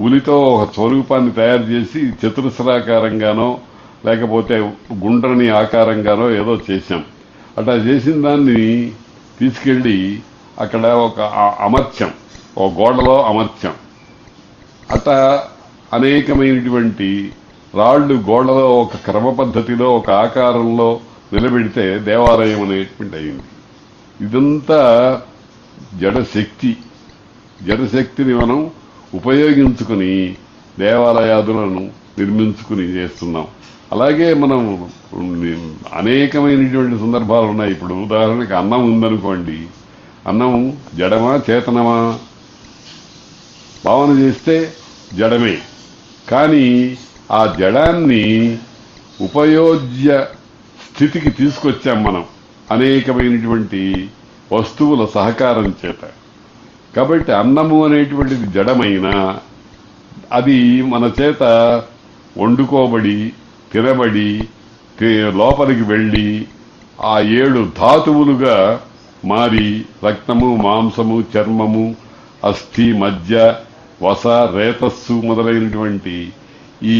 ఉలితో ఒక స్వరూపాన్ని తయారు చేసి చతురస్రాకారంగానో లేకపోతే గుండ్రని ఆకారంగానో ఏదో చేశాం. అట్లా చేసిన దాన్ని తీసుకెళ్లి అక్కడ ఒక అమర్చం, ఒక గోడలో అమర్చం. అట్లా అనేకమైనటువంటి రాళ్లు గోడలో ఒక క్రమ పద్ధతిలో ఒక ఆకారంలో నిలబెడితే దేవాలయం అనేటువంటి అయింది. ఇదంతా జడశక్తి. జడశక్తిని మనం ఉపయోగించుకుని దేవాలయాదులను నిర్మించుకుని చేస్తున్నాం. అలాగే మనం అనేకమైనటువంటి సందర్భాలు ఉన్నాయి. ఇప్పుడు ఉదాహరణకి అన్నం ఉందనుకోండి, అన్నం జడమా చేతనమా? భావన చేస్తే జడమే. కానీ ఆ జడాన్ని ఉపయోజ్య స్థితికి తీసుకొచ్చాం మనం అనేకమైనటువంటి వస్తువుల సహకారం చేత. కాబట్టి అన్నము అనేటువంటిది జడమైన అది మన చేత వండుకోబడి తినబడి లోపలికి వెళ్ళి ఆ 7 ధాతువులుగా మారి రక్తము, మాంసము, చర్మము, అస్థి, మజ్జ, వస, రేతస్సు మొదలైనటువంటి ఈ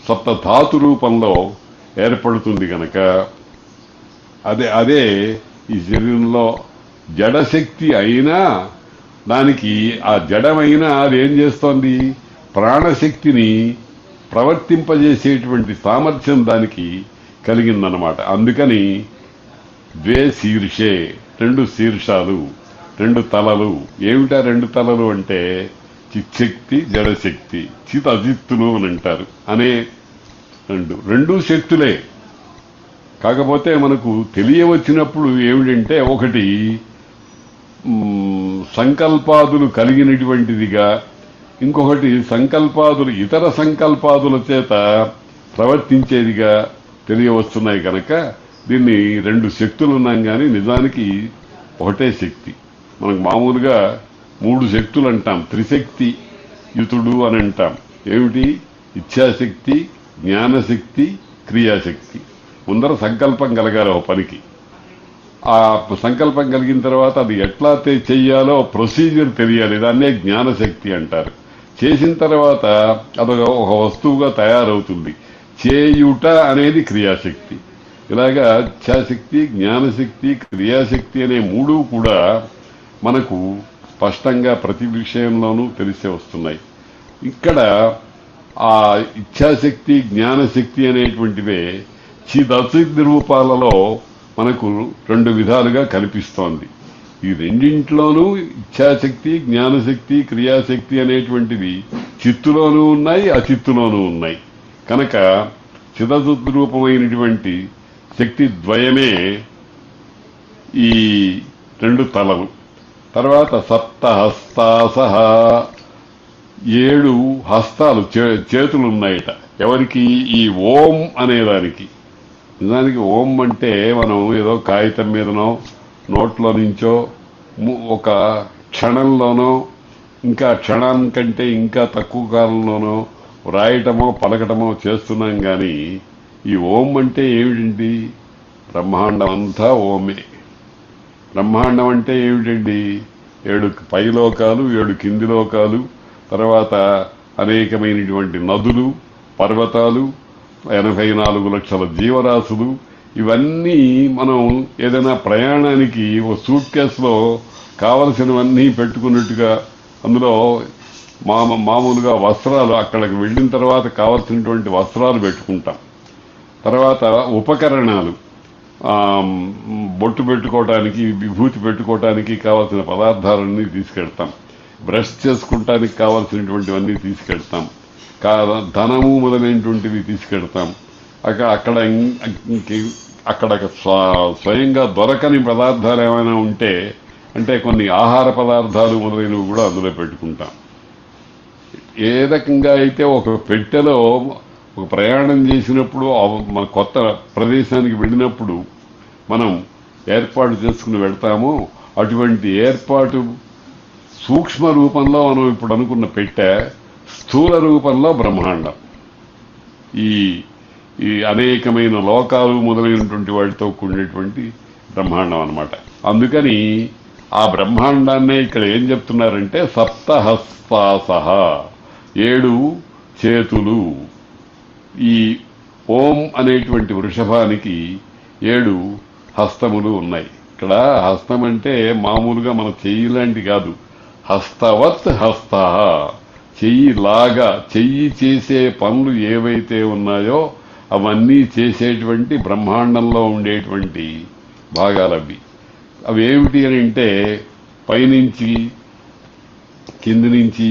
సప్త ధాతు రూపంలో ఏర్పడుతుంది కనుక అదే ఈ శరీరంలో జడశక్తి అయినా దానికి ఆ జడమైనా అది ఏం చేస్తోంది? ప్రాణశక్తిని ప్రవర్తింపజేసేటువంటి సామర్థ్యం దానికి కలిగిందన్నమాట. అందుకని ద్వే శీర్షే, 2 శీర్షాలు, 2 తలలు. ఏమిటా 2 తలలు అంటే చిచ్చక్తి, జడశక్తి, చిత్ అజిత్తులు అని అంటారు. అనే రెండు శక్తులే. కాకపోతే మనకు తెలియవచ్చినప్పుడు ఏమిటంటే, ఒకటి సంకల్పాదులు కలిగినటువంటిదిగా, ఇంకొకటి సంకల్పాదులు ఇతర సంకల్పాదుల చేత ప్రవర్తించేదిగా తెలియవస్తున్నాయి కనుక దీన్ని 2 శక్తులు ఉన్నాం కానీ నిజానికి ఒకటే శక్తి. మనకు మామూలుగా 3 శక్తులు అంటాం, త్రిశక్తి యుతుడు అని అంటాం. ఏమిటి? ఇచ్ఛాశక్తి, జ్ఞానశక్తి, క్రియాశక్తి. ముందర సంకల్పం కలగాలి ఒక పనికి. ఆ సంకల్పం కలిగిన తర్వాత అది ఎట్లా చెయ్యాలో ప్రొసీజర్ తెలియాలి. దాన్నే జ్ఞానశక్తి అంటారు. చేసిన తర్వాత అదొక వస్తువుగా తయారవుతుంది. చేయుట అనేది క్రియాశక్తి. ఇలాగా ఇచ్ఛాశక్తి, జ్ఞానశక్తి, క్రియాశక్తి అనే 3 కూడా మనకు స్పష్టంగా ప్రతి విషయంలోనూ తెలిసే వస్తున్నాయి. ఇక్కడ ఆ ఇచ్ఛాశక్తి, జ్ఞానశక్తి అనేటువంటివే చిదచిద్ రూపాలలో మనకు 2 విధాలుగా కనిపిస్తోంది. ఈ రెండింట్లోనూ ఇచ్ఛాశక్తి, జ్ఞానశక్తి, క్రియాశక్తి అనేటువంటివి చిత్తులోనూ ఉన్నాయి, అచిత్తులోనూ ఉన్నాయి. కనుక చిదచిద్ రూపమైనటువంటి శక్తి ద్వయమే ఈ 2 తలలు. తర్వాత సప్తహస్తాసహ, 7 హస్తాలు, చేతులు ఉన్నాయట. ఎవరికి? ఈ ఓం అనేదానికి. నిజానికి ఓం అంటే మనం ఏదో కాగితం మీదనో నోట్లో నుంచో ఒక క్షణంలోనో ఇంకా క్షణానికంటే ఇంకా తక్కువ కాలంలోనో రాయటమో పలకటమో చేస్తున్నాం. కానీ ఈ ఓం అంటే ఏమిటండి? బ్రహ్మాండం అంతా ఓమే. బ్రహ్మాండం అంటే ఏమిటండి? 7 పైలోకాలు, 7 కింది లోకాలు, తర్వాత అనేకమైనటువంటి నదులు, పర్వతాలు, 84 లక్షల జీవరాశులు. ఇవన్నీ మనం ఏదైనా ప్రయాణానికి ఒక సూట్ కేసులో కావలసినవన్నీ పెట్టుకున్నట్టుగా అందులో మామూలుగా వస్త్రాలు, అక్కడికి వెళ్ళిన తర్వాత కావలసినటువంటి వస్త్రాలు పెట్టుకుంటాం. తర్వాత ఉపకరణాలు, బొట్టు పెట్టుకోవడానికి, విభూతి పెట్టుకోవడానికి కావాల్సిన పదార్థాలన్నీ తీసుకెళ్తాం. బ్రష్ చేసుకుంటానికి కావాల్సినటువంటివన్నీ తీసుకెళ్తాం. ధనము మొదలైనటువంటివి తీసుకెళ్తాం. అక్కడ స్వయంగా దొరకని పదార్థాలు ఏమైనా ఉంటే, అంటే కొన్ని ఆహార పదార్థాలు మొదలైనవి కూడా అందులో పెట్టుకుంటాం. ఏ రకంగా అయితే ఒక పెట్టెలో ఒక ప్రయాణం చేసినప్పుడు మన కొత్త ప్రదేశానికి వెళ్ళినప్పుడు మనం ఏర్పాటు చేసుకుని వెళ్తామో, అటువంటి ఏర్పాటు సూక్ష్మ రూపంలో మనం ఇప్పుడు అనుకున్న పెట్టె, స్థూల రూపంలో బ్రహ్మాండం. ఈ అనేకమైన లోకాలు మొదలైనటువంటి వాటితో కూడినటువంటి బ్రహ్మాండం అన్నమాట. అందుకని ఆ బ్రహ్మాండాన్నే ఇక్కడ ఏం చెప్తున్నారంటే సప్తహస్తాసహ, 7 చేతులు. ఈ ఓం అనేటువంటి వృషభానికి 7 హస్తములు ఉన్నాయి. ఇక్కడ హస్తం అంటే మామూలుగా మన చెయ్యి లాంటి కాదు, హస్తవత్ హస్త, చెయ్యిలాగా, చెయ్యి చేసే పనులు ఏవైతే ఉన్నాయో అవన్నీ చేసేటువంటి బ్రహ్మాండంలో ఉండేటువంటి భాగాలవి. అవి ఏమిటి అని అంటే, పైనుంచి కింది నుంచి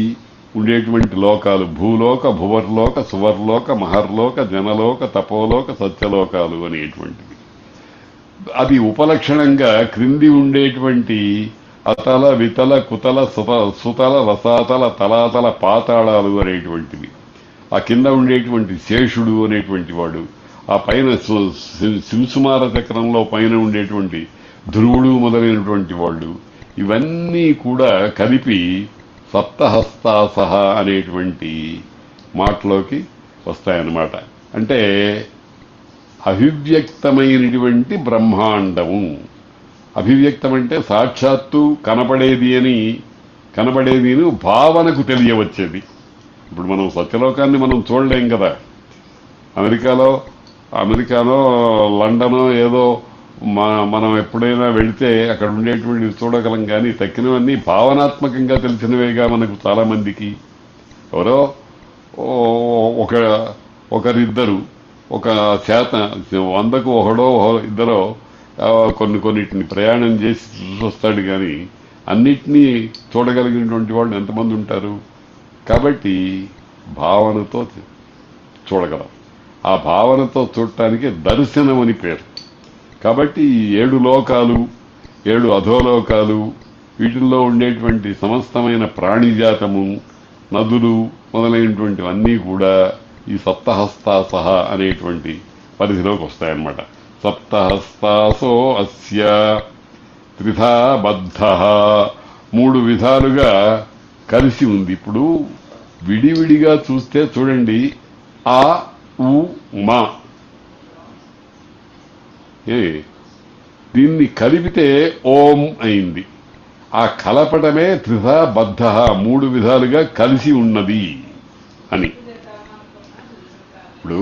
ఉండేటువంటి లోకాలు భూలోక, భువర్లోక, సువర్లోక, మహర్లోక, జనలోక, తపోలోక, సత్యలోకాలు అనేటువంటివి. అది ఉపలక్షణంగా క్రింది ఉండేటువంటి అతల, వితల, కుతల, సుతల, రసాతల, తలాతల, పాతాళాలు అనేటువంటివి. ఆ కింద ఉండేటువంటి శేషుడు అనేటువంటి వాడు, ఆ పైన శింసుమార చక్రంలో పైన ఉండేటువంటి ధ్రువుడు మొదలైనటువంటి వాళ్ళు, ఇవన్నీ కూడా కలిపి సప్తహస్తాసహ అనేటువంటి మాటలోకి వస్తాయన్నమాట. అంటే అభివ్యక్తమైనటువంటి బ్రహ్మాండము. అభివ్యక్తం అంటే సాక్షాత్తు కనబడేది భావనకు తెలియవచ్చేది. ఇప్పుడు మనం సత్యలోకాన్ని మనం చూడలేం కదా. అమెరికాలో లండనో ఏదో మనం ఎప్పుడైనా వెళితే అక్కడ ఉండేటువంటి చూడగలం, కానీ తక్కినవన్నీ భావనాత్మకంగా తెలిసినవేగా మనకు చాలా మందికి. ఎవరో ఒకరిద్దరు ఒక శాతం 100కు ఒకడో ఇద్దరో కొన్నిటిని ప్రయాణం చేసి చూసొస్తాడు, కానీ అన్నిటినీ చూడగలిగినటువంటి వాళ్ళు ఎంతమంది ఉంటారు? కాబట్టి భావనతో చూడగలం. ఆ భావనతో చూడటానికి దర్శనం అని పేరు. కాబట్టి 7 లోకాలు, 7 అధోలోకాలు, వీటిల్లో ఉండేటువంటి సమస్తమైన ప్రాణిజాతము, నదులు మొదలైనటువంటివన్నీ కూడా ఈ సప్తహస్తాసహ అనేటువంటి పరిధిలోకి వస్తాయన్నమాట. సప్తహస్తాసో అస్య త్రిధా బద్ధ, 3 విధాలుగా కలిసి ఉంది. ఇప్పుడు విడివిడిగా చూస్తే చూడండి, ఆ ఉ మా, దీన్ని కలిపితే ఓం అయింది. ఆ కలపటమే త్రిధా బద్ధ, 3 విధాలుగా కలిసి ఉన్నది అని. ఇప్పుడు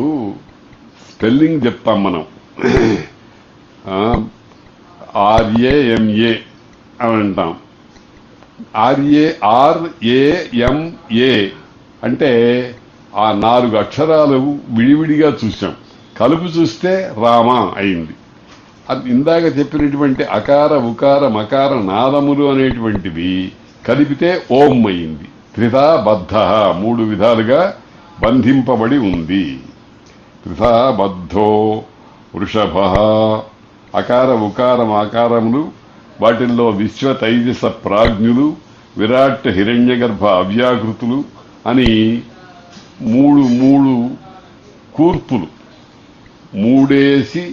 స్పెల్లింగ్ చెప్తాం మనం, RAMA అని అంటాం. RAMA అంటే ఆ 4 అక్షరాలు విడివిడిగా చూసాం, కలుపు చూస్తే రామ అయింది. అది ఇందాక చెప్పినటువంటి అకార, ఉకార, మకార నాదములు అనేటువంటివి కలిపితే ఓం అయింది. త్రిధా బద్ధ, 3 విధాలుగా బంధింపబడి ఉంది. త్రిధా బద్ధో వృషభ, అకార, ఉకారం, ఆకారములు, వాటిల్లో విశ్వ తైజస ప్రాజ్ఞులు, విరాట్, హిరణ్యగర్భ, అవ్యాకృతులు అని 3 కూర్పులు, 3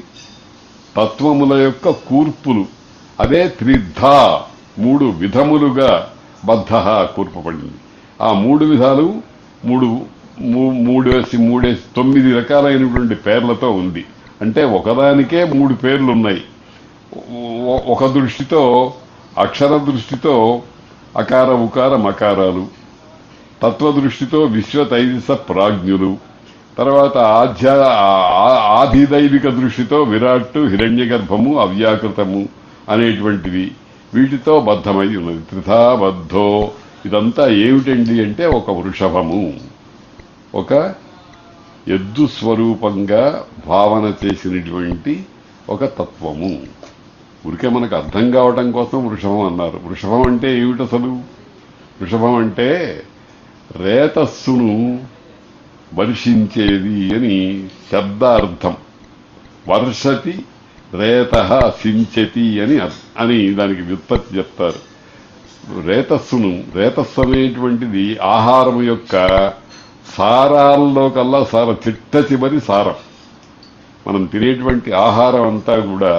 తత్వముల యొక్క కూర్పులు. అదే త్రిధా, 3 విధములుగా బద్ధ కూర్పబడింది. ఆ 3 విధాలు 9 రకాలైనటువంటి పేర్లతో ఉంది. అంటే ఒకదానికే 3 పేర్లు ఉన్నాయి. ఒక దృష్టితో, అక్షర దృష్టితో అకార, ఉకార, మకారాలు, తత్వ దృష్టితో విశ్వ తైజస ప్రాజ్ఞులు, తర్వాత ఆధిదైవిక దృష్టితో విరాట్టు, హిరణ్యగర్భము, అవ్యాకృతము అనేటువంటివి, వీటితో బద్ధమై ఉన్నది. త్రిధా బద్ధో, ఇదంతా ఏమిటండి అంటే ఒక వృషభము, ఒక ఎద్దు స్వరూపంగా భావన చేసినటువంటి ఒక తత్వము. ఊరికే మనకు అర్థం కావటం కోసం వృషభం అన్నారు. వృషభం అంటే ఏమిటి అసలు? వృషభం అంటే రేతస్సును వర్షించేది అని శబ్దార్థం. వర్షతి రేతః సించతి అని దానికి వ్యుత్పత్తి చెప్తారు. రేతస్సు అనేటువంటిది ఆహారం యొక్క సారాల్లో కల్లా చిట్ట చివరి సారం. మనం తినేటువంటి ఆహారం అంతా కూడా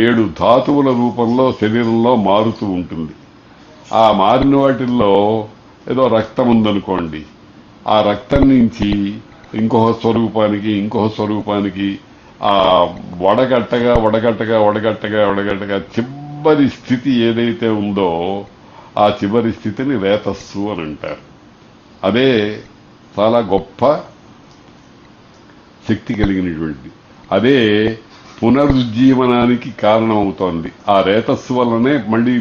7 ధాతువుల రూపంలో శరీరంలో మారుతూ ఉంటుంది. ఆ మారిన వాటిల్లో ఏదో రక్తం ఉందనుకోండి, ఆ రక్తం నుంచి ఇంకొక స్వరూపానికి ఆ వడగట్టగా చివరి స్థితి ఏదైతే ఉందో ఆ చివరి స్థితిని రేతస్సు అని అంటారు. అదే చాలా గొప్ప శక్తి కలిగినటువంటి, అదే పునరుజ్జీవనానికి కారణమవుతోంది. ఆ రేతస్సు వల్లనే మళ్ళీ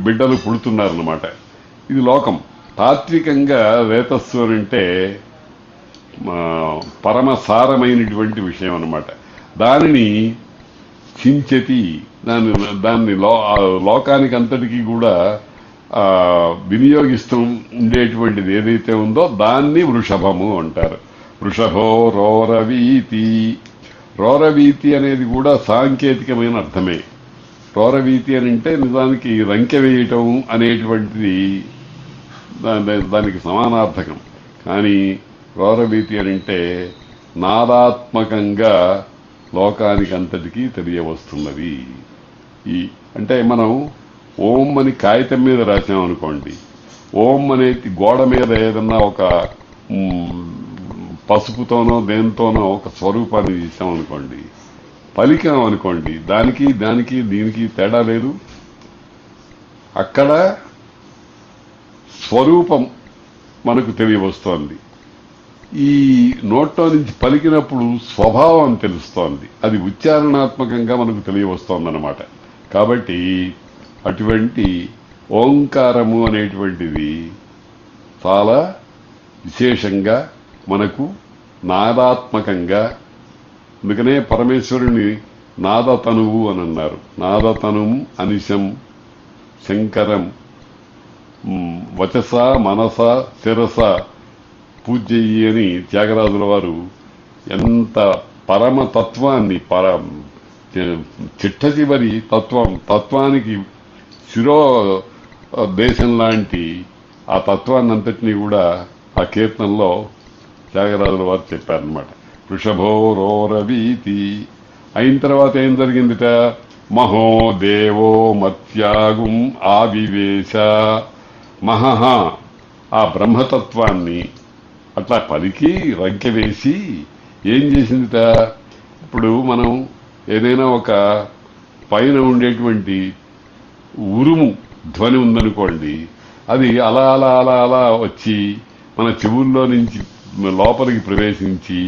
బిడ్డలు పుడుతున్నారన్నమాట. ఇది లోకం. తాత్వికంగా రేతస్సు అని అంటే పరమసారమైనటువంటి విషయం అన్నమాట. దానిని చించతి, దాన్ని లోకానికి అంతటికీ కూడా ఆ, వినియోగిస్తూ ఉండేటువంటిది ఏదైతే ఉందో దాన్ని వృషభము అంటారు. వృషభో రోరవీతి. రోరవీతి అనేది కూడా సాంకేతికమైన అర్థమే. రోరవీతి అని అంటే నిజానికి రంకె వేయటం అనేటువంటిది దానికి సమానార్థకం. కానీ రోరవీతి అని అంటే నాదాత్మకంగా లోకానికి అంతటికీ తెలియవస్తున్నది. ఈ అంటే మనం ఓం అని కాగితం మీద రాసామనుకోండి, ఓం అనేది గోడ మీద ఏదన్నా ఒక పసుపుతోనో దేనితోనో ఒక స్వరూపాన్ని తీసామనుకోండి, పలికాం అనుకోండి, దానికి దీనికి తేడా లేదు. అక్కడ స్వరూపం మనకు తెలియవస్తోంది. ఈ నోట్లో నుంచి పలికినప్పుడు స్వభావం తెలుస్తోంది. అది ఉచ్చారణాత్మకంగా మనకు తెలియవస్తోందన్నమాట. కాబట్టి అటువంటి ఓంకారము అనేటువంటిది చాలా విశేషంగా మనకు నాదాత్మకంగా, అందుకనే పరమేశ్వరుని నాదతనువు అని అన్నారు. నాదతనుం అనిశం శంకరం వచస మనస శిరస పూజ్యయి అని త్యాగరాజుల వారు ఎంత పరమతత్వాన్ని చిట్ట చివరి తత్వానికి శిరో దేశం లాంటి ఆ తత్వాన్ని అంతటినీ కూడా ఆ కీర్తనలో త్యాగరాజుల వారు చెప్పారనమాట. వృషభోరోరవీతి అయిన తర్వాత ఏం జరిగిందిట? మహోదేవో మత్యాగుం ఆవివేశ. మహః ఆ బ్రహ్మతత్వాన్ని అట్లా పలికి రంకె వేసి ఏం చేసిందిట? ఇప్పుడు మనం ఏదైనా ఒక పైన ఉండేటువంటి ఉరుము ధ్వని ఉందనుకోండి, అది అలా అలా అలా అలా వచ్చి మన చెవుల్లో నుంచి లోపలికి ప్రవేశించి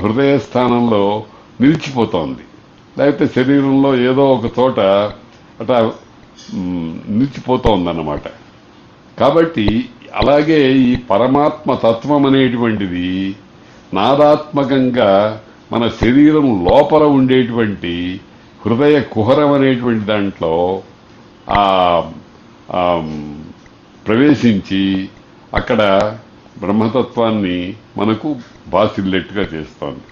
హృదయ స్థానంలో నిలిచిపోతోంది. లేకపోతే శరీరంలో ఏదో ఒక చోట అట్లా నిలిచిపోతోందన్నమాట. కాబట్టి అలాగే ఈ పరమాత్మ తత్వం అనేటువంటిది నాదాత్మకంగా మన శరీరం లోపల ఉండేటువంటి హృదయ కుహరం అనేటువంటి దాంట్లో ప్రవేశించి అక్కడ బ్రహ్మతత్వాన్ని మనకు బాసిల్లెట్టుగా చేస్తోంది.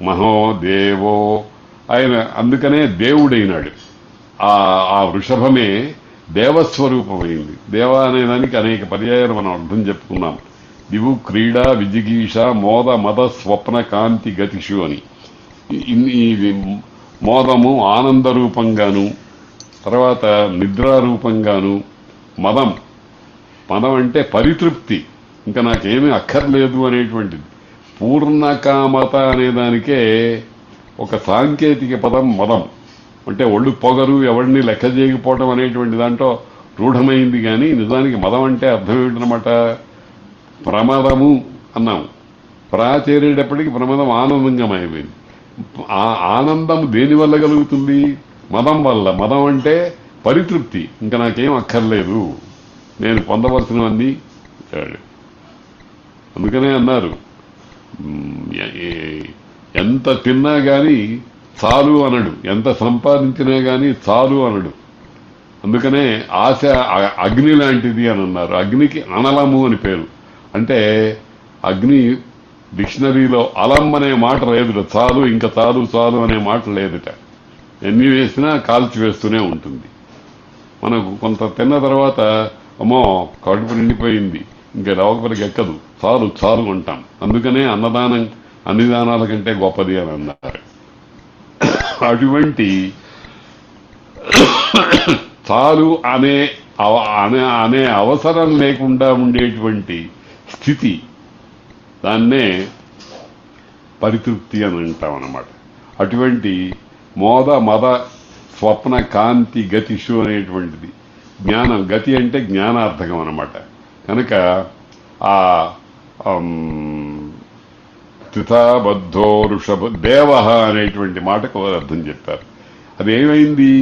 మహోదేవో ఆయన అందుకనే దేవుడైనాడు. ఆ వృషభమే దేవస్వరూపమైంది. దేవ అనేదానికి అనేక పర్యాయాలు మనం అర్థం చెప్పుకున్నాం. దివు క్రీడా విజిగీష మోద మద స్వప్న కాంతి గతిషు అని. ఈ మోదము ఆనంద రూపంగాను, తర్వాత నిద్రారూపంగాను, మదం అంటే పరితృప్తి, ఇంకా నాకేమీ అక్కర్లేదు అనేటువంటిది. పూర్ణకామత అనేదానికే ఒక సాంకేతిక పదం మదం. అంటే ఒళ్ళు పొగరు, ఎవరిని లెక్క చేయకపోవడం అనేటువంటి దాంట్లో రూఢమైంది. కానీ నిజానికి మదం అంటే అర్థం ఏమిటనమాట? ప్రమదము అన్నాము. చేరేటప్పటికి ప్రమదం ఆనందంగమైపోయింది. ఆ ఆనందం దేనివల్ల కలుగుతుంది? మదం వల్ల. మదం అంటే పరితృప్తి, ఇంకా నాకేం అక్కర్లేదు, నేను పొందవలసినవన్నీ. అందుకనే అన్నారు, ఎంత తిన్నా గాని చాలు అనడు, ఎంత సంపాదించినా గాని చాలు అనడు. అందుకనే ఆశ అగ్ని లాంటిది అని అన్నారు. అగ్నికి అనలము అని పేరు. అంటే అగ్ని డిక్షనరీలో అలం అనే మాట లేదుట. చాలు, ఇంకా చాలు చాలు అనే మాట లేదుట. ఎన్ని వేసినా కాల్చి వేస్తూనే ఉంటుంది. మనకు కొంత తిన్న తర్వాత అమ్మో కడుపు నిండిపోయింది, ఇంకా లోపలికి ఎక్కదు, చాలు చాలు అంటాం. అందుకనే అన్నదానం అన్ని దానాల కంటే గొప్పది అని అన్నారు. అటువంటి చాలు అనే అవసరం లేకుండా ఉండేటువంటి స్థితి, దాన్నే పరితృప్తి అని అంటాం అన్నమాట. అటువంటి మోద మద స్వప్న కాంతి గతిషు అనేటువంటిది జ్ఞానం. గతి అంటే జ్ఞానార్థకం అన్నమాట. కనుక ఆ స్థితాబద్ధో ఋషభ దేవ అనేటువంటి మాటకు అర్థం చెప్పారు. అదేమైంది?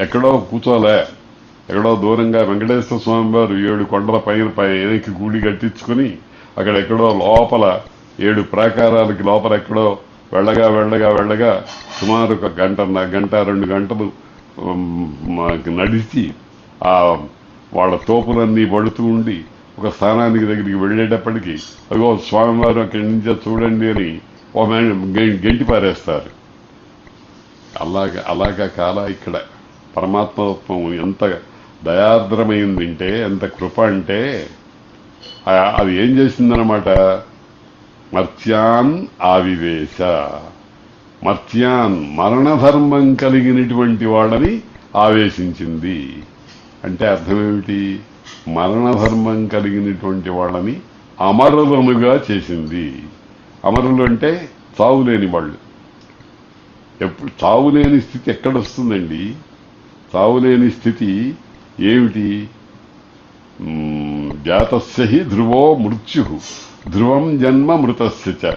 ఎక్కడో కూర్చోలే, ఎక్కడో దూరంగా వెంకటేశ్వర స్వామి వారు 7 కొండల పైన వెనక్కి గూడి కట్టించుకుని అక్కడెక్కడో లోపల 7 ప్రాకారాలకి లోపల ఎక్కడో వెళ్ళగా వెళ్ళగా వెళ్ళగా సుమారు 1 గంట 2 గంటలు నడిచి ఆ వాళ్ళ తోపులన్నీ పడుతూ ఉండి ఒక స్థానానికి దగ్గరికి వెళ్ళేటప్పటికీ అగో స్వామివారు అక్కడి నుంచే చూడండి అని ఒక గెంటి పారేస్తారు. అలాగా కాల ఇక్కడ పరమాత్మత్వం ఎంత దయార్ద్రమైందంటే, ఎంత కృప అంటే అది ఏం చేసిందనమాట. మర్త్యాన్ ఆవివేశ, మర్త్యాన్ మరణధర్మం కలిగినటువంటి వాళ్ళని ఆవేశించింది. అంటే అర్థమేమిటి? మరణధర్మం కలిగినటువంటి వాళ్ళని అమరులనుగా చేసింది. అమరులు అంటే చావులేని వాళ్ళు. ఎప్పుడు చావులేని స్థితి ఎక్కడొస్తుందండి? చావులేని స్థితి ఏమిటి? జాతస్య హి ధ్రువో మృత్యు ధ్రువం జన్మ మృతస్య చ.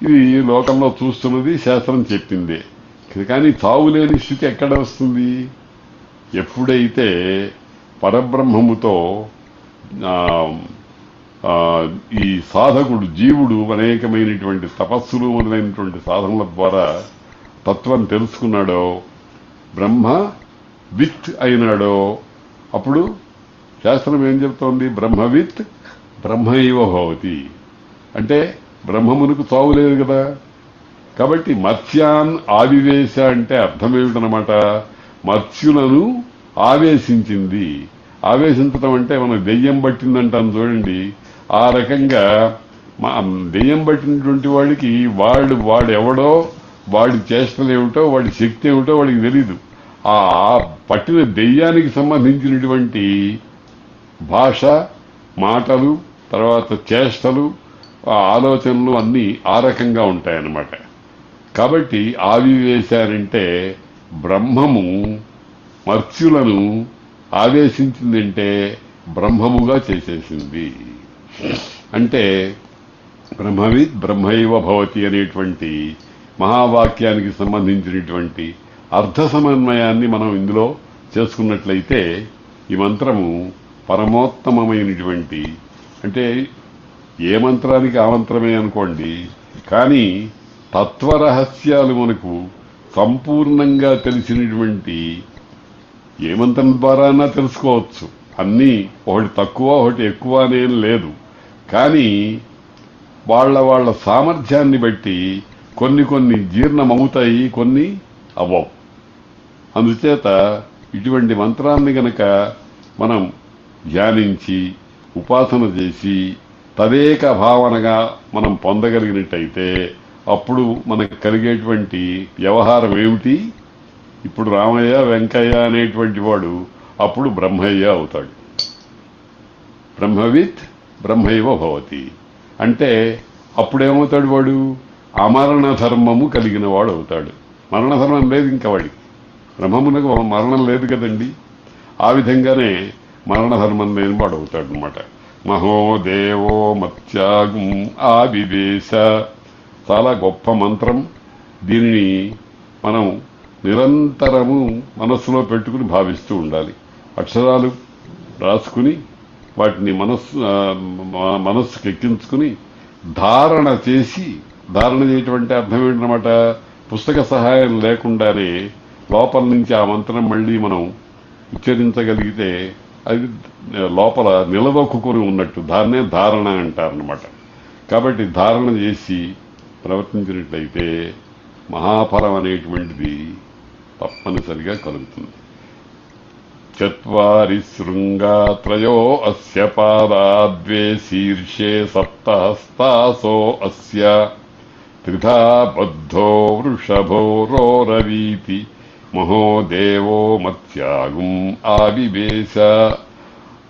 ఇది లోకంలో చూస్తున్నది, శాస్త్రం చెప్పిందే. కానీ చావులేని స్థితి ఎక్కడ వస్తుంది? ఎప్పుడైతే పరబ్రహ్మముతో ఈ సాధకుడు జీవుడు అనేకమైనటువంటి తపస్సులు మొదలైనటువంటి సాధనల ద్వారా తత్వం తెలుసుకున్నాడో, బ్రహ్మ విత్ అయినాడో, అప్పుడు శాస్త్రం ఏం చెప్తోంది? బ్రహ్మవిత్ బ్రహ్మైవ భవతి. అంటే బ్రహ్మమునకు చావు లేదు కదా. కాబట్టి మత్స్యాన్ ఆవివేశ అంటే అర్థమేమిటనమాట? మత్స్యులను ఆవేశించింది. ఆవేశించడం అంటే మనం దెయ్యం పట్టిందంటాం చూడండి. ఆ రకంగా దెయ్యం పట్టినటువంటి వాడికి వాడు ఎవడో, వాడి చేష్టలు ఏమిటో, వాడి శక్తి ఏమిటో వాడికి తెలీదు. ఆ పట్టిన దెయ్యానికి సంబంధించినటువంటి భాష, మాటలు, తర్వాత చేష్టలు, ఆలోచనలు అన్నీ ఆ రకంగా ఉంటాయన్నమాట. కాబట్టి ఆవివేశానంటే బ్రహ్మము మర్త్యులను ఆవేశించిందంటే బ్రహ్మముగా చేసేసింది. అంటే బ్రహ్మవిత్ బ్రహ్మైవ భవతి అనేటువంటి మహావాక్యానికి సంబంధించినటువంటి అర్థ సమన్వయాన్ని మనం ఇందులో చేసుకున్నట్లయితే ఈ మంత్రము పరమోత్తమమైనటువంటి, అంటే ఏ మంత్రానికి ఆ మంత్రమే అనుకోండి, కానీ తత్వరహస్యాలు మనకు సంపూర్ణంగా తెలిసినటువంటి ఏ మంత్రం ద్వారా తెలుసుకోవచ్చు. అన్నీ ఒకటి తక్కువ ఒకటి ఎక్కువ అనేం లేదు. కానీ వాళ్ళ సామర్థ్యాన్ని బట్టి కొన్ని జీర్ణమవుతాయి, కొన్ని అవ్వవు. అందుచేత ఇటువంటి మంత్రాన్ని గనక మనం ధ్యానించి ఉపాసన చేసి తదేక భావనగా మనం పొందగలిగినట్టయితే అప్పుడు మనకు కలిగేటువంటి వ్యవహారం ఏమిటి? ఇప్పుడు రామయ్య వెంకయ్య అనేటువంటి వాడు అప్పుడు బ్రహ్మయ్య అవుతాడు. బ్రహ్మవిత్ బ్రహ్మైవ భవతి అంటే అప్పుడేమవుతాడు? వాడు అమరణ ధర్మము కలిగిన వాడు అవుతాడు. మరణధర్మం లేదు ఇంకా వాడికి. బ్రహ్మమునకు మరణం లేదు కదండి. ఆ విధంగానే మరణధర్మం లేని వాడు అవుతాడు అనమాట. మహోదేవో మత్యాగం ఆవివేశ. చాలా గొప్ప మంత్రం. దీనిని మనం నిరంతరము మనస్సులో పెట్టుకుని భావిస్తూ ఉండాలి. అక్షరాలు రాసుకుని వాటిని మనస్సుకు ఎక్కించుకుని ధారణ చేసి, ధారణ చేయటం అర్థం ఏంటన్నమాట? పుస్తక సహాయం లేకుండానే లోపల నుంచి ఆ మంత్రం మళ్ళీ మనం ఉచ్చరించగలిగితే అది లోపల నిలదొక్కుని ఉన్నట్టు. దాన్నే ధారణ అంటారనమాట. కాబట్టి ధారణ చేసి ప్రవర్తించినట్లయితే మహాఫలం అనేటువంటిది తప్పనిసరిగా కలుగుతుంది. చత్వారి శృంగా త్రయో అస్య పాదాద్వే శీర్షే సప్తహస్తాసో అస్య త్రిధా బద్ధో వృషభో రోరవీతి మహోదేవో మత్యాగం ఆవివేశ.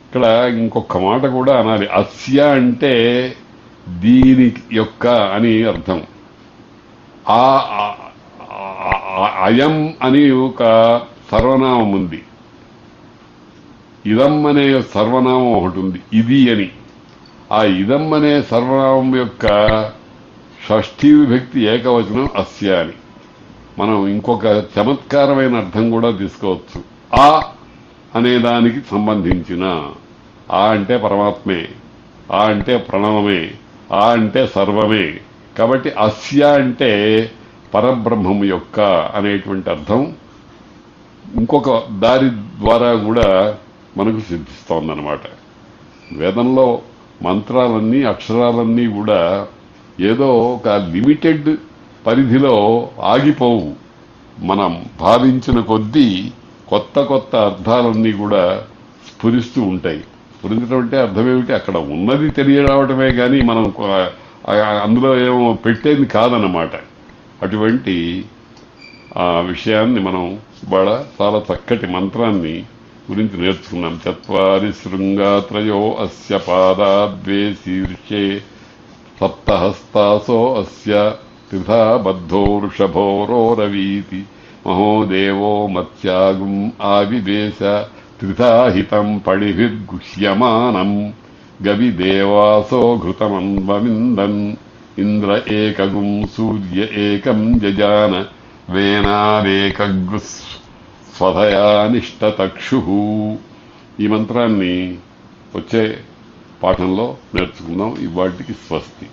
ఇక్కడ ఇంకొక మాట కూడా అనాలి. అస్య అంటే దీని యొక్క అని అర్థం. అయం అని ఒక సర్వనామం ఉంది, ఇదం అనే సర్వనామం ఒకటి ఉంది, ఇది అని. ఆ ఇదం అనే సర్వనామం యొక్క షష్ఠీ విభక్తి ఏకవచనం అస్య అని. మనం ఇంకొక చమత్కారమైన అర్థం కూడా తీసుకోవచ్చు. ఆ అనే దానికి సంబంధించిన, ఆ అంటే పరమాత్మే, ఆ అంటే ప్రణవమే, ఆ అంటే సర్వమే. కాబట్టి అస్య అంటే పరబ్రహ్మము యొక్క అనేటువంటి అర్థం ఇంకొక దారి ద్వారా కూడా మనకు సిద్ధిస్తోందన్నమాట. వేదంలో మంత్రాలన్నీ అక్షరాలన్నీ కూడా ఏదో ఒక లిమిటెడ్ పరిధిలో ఆగిపోవు. మనం భావించిన కొద్దీ కొత్త కొత్త అర్థాలన్నీ కూడా స్ఫురిస్తూ ఉంటాయి. స్ఫురించడం అంటే అర్థమేమిటి, అక్కడ ఉన్నది తెలియరావటమే కానీ మనం అందులో ఏమో పెట్టేది కాదన్నమాట. అటువంటి ఆ విషయాన్ని మనం ఇవాళ చాలా చక్కటి మంత్రాన్ని గురించి నేర్చుకున్నాం. చత్వారి శృంగాత్రయో అస్య పాదాద్వే శీర్షే సప్తహస్తాసో అస్య త్రిధా బద్ధో వృషభోరోరవీతి మహోదేవో మత్స్యాగుం ఆవివేశ త్రిధా హితం పడిభిర్గుహ్యమానం గవిదేవాసో ఘృతమన్వమిందన్ ఇంద్ర ఏకగుం సూర్య ఏకం జజాన వేనారేకగ్గు స్వధయానిష్టతక్షు. ఈ మంత్రాన్ని వచ్చే పాఠంలో నేర్చుకుందాం. ఇవాటికి స్వస్తి.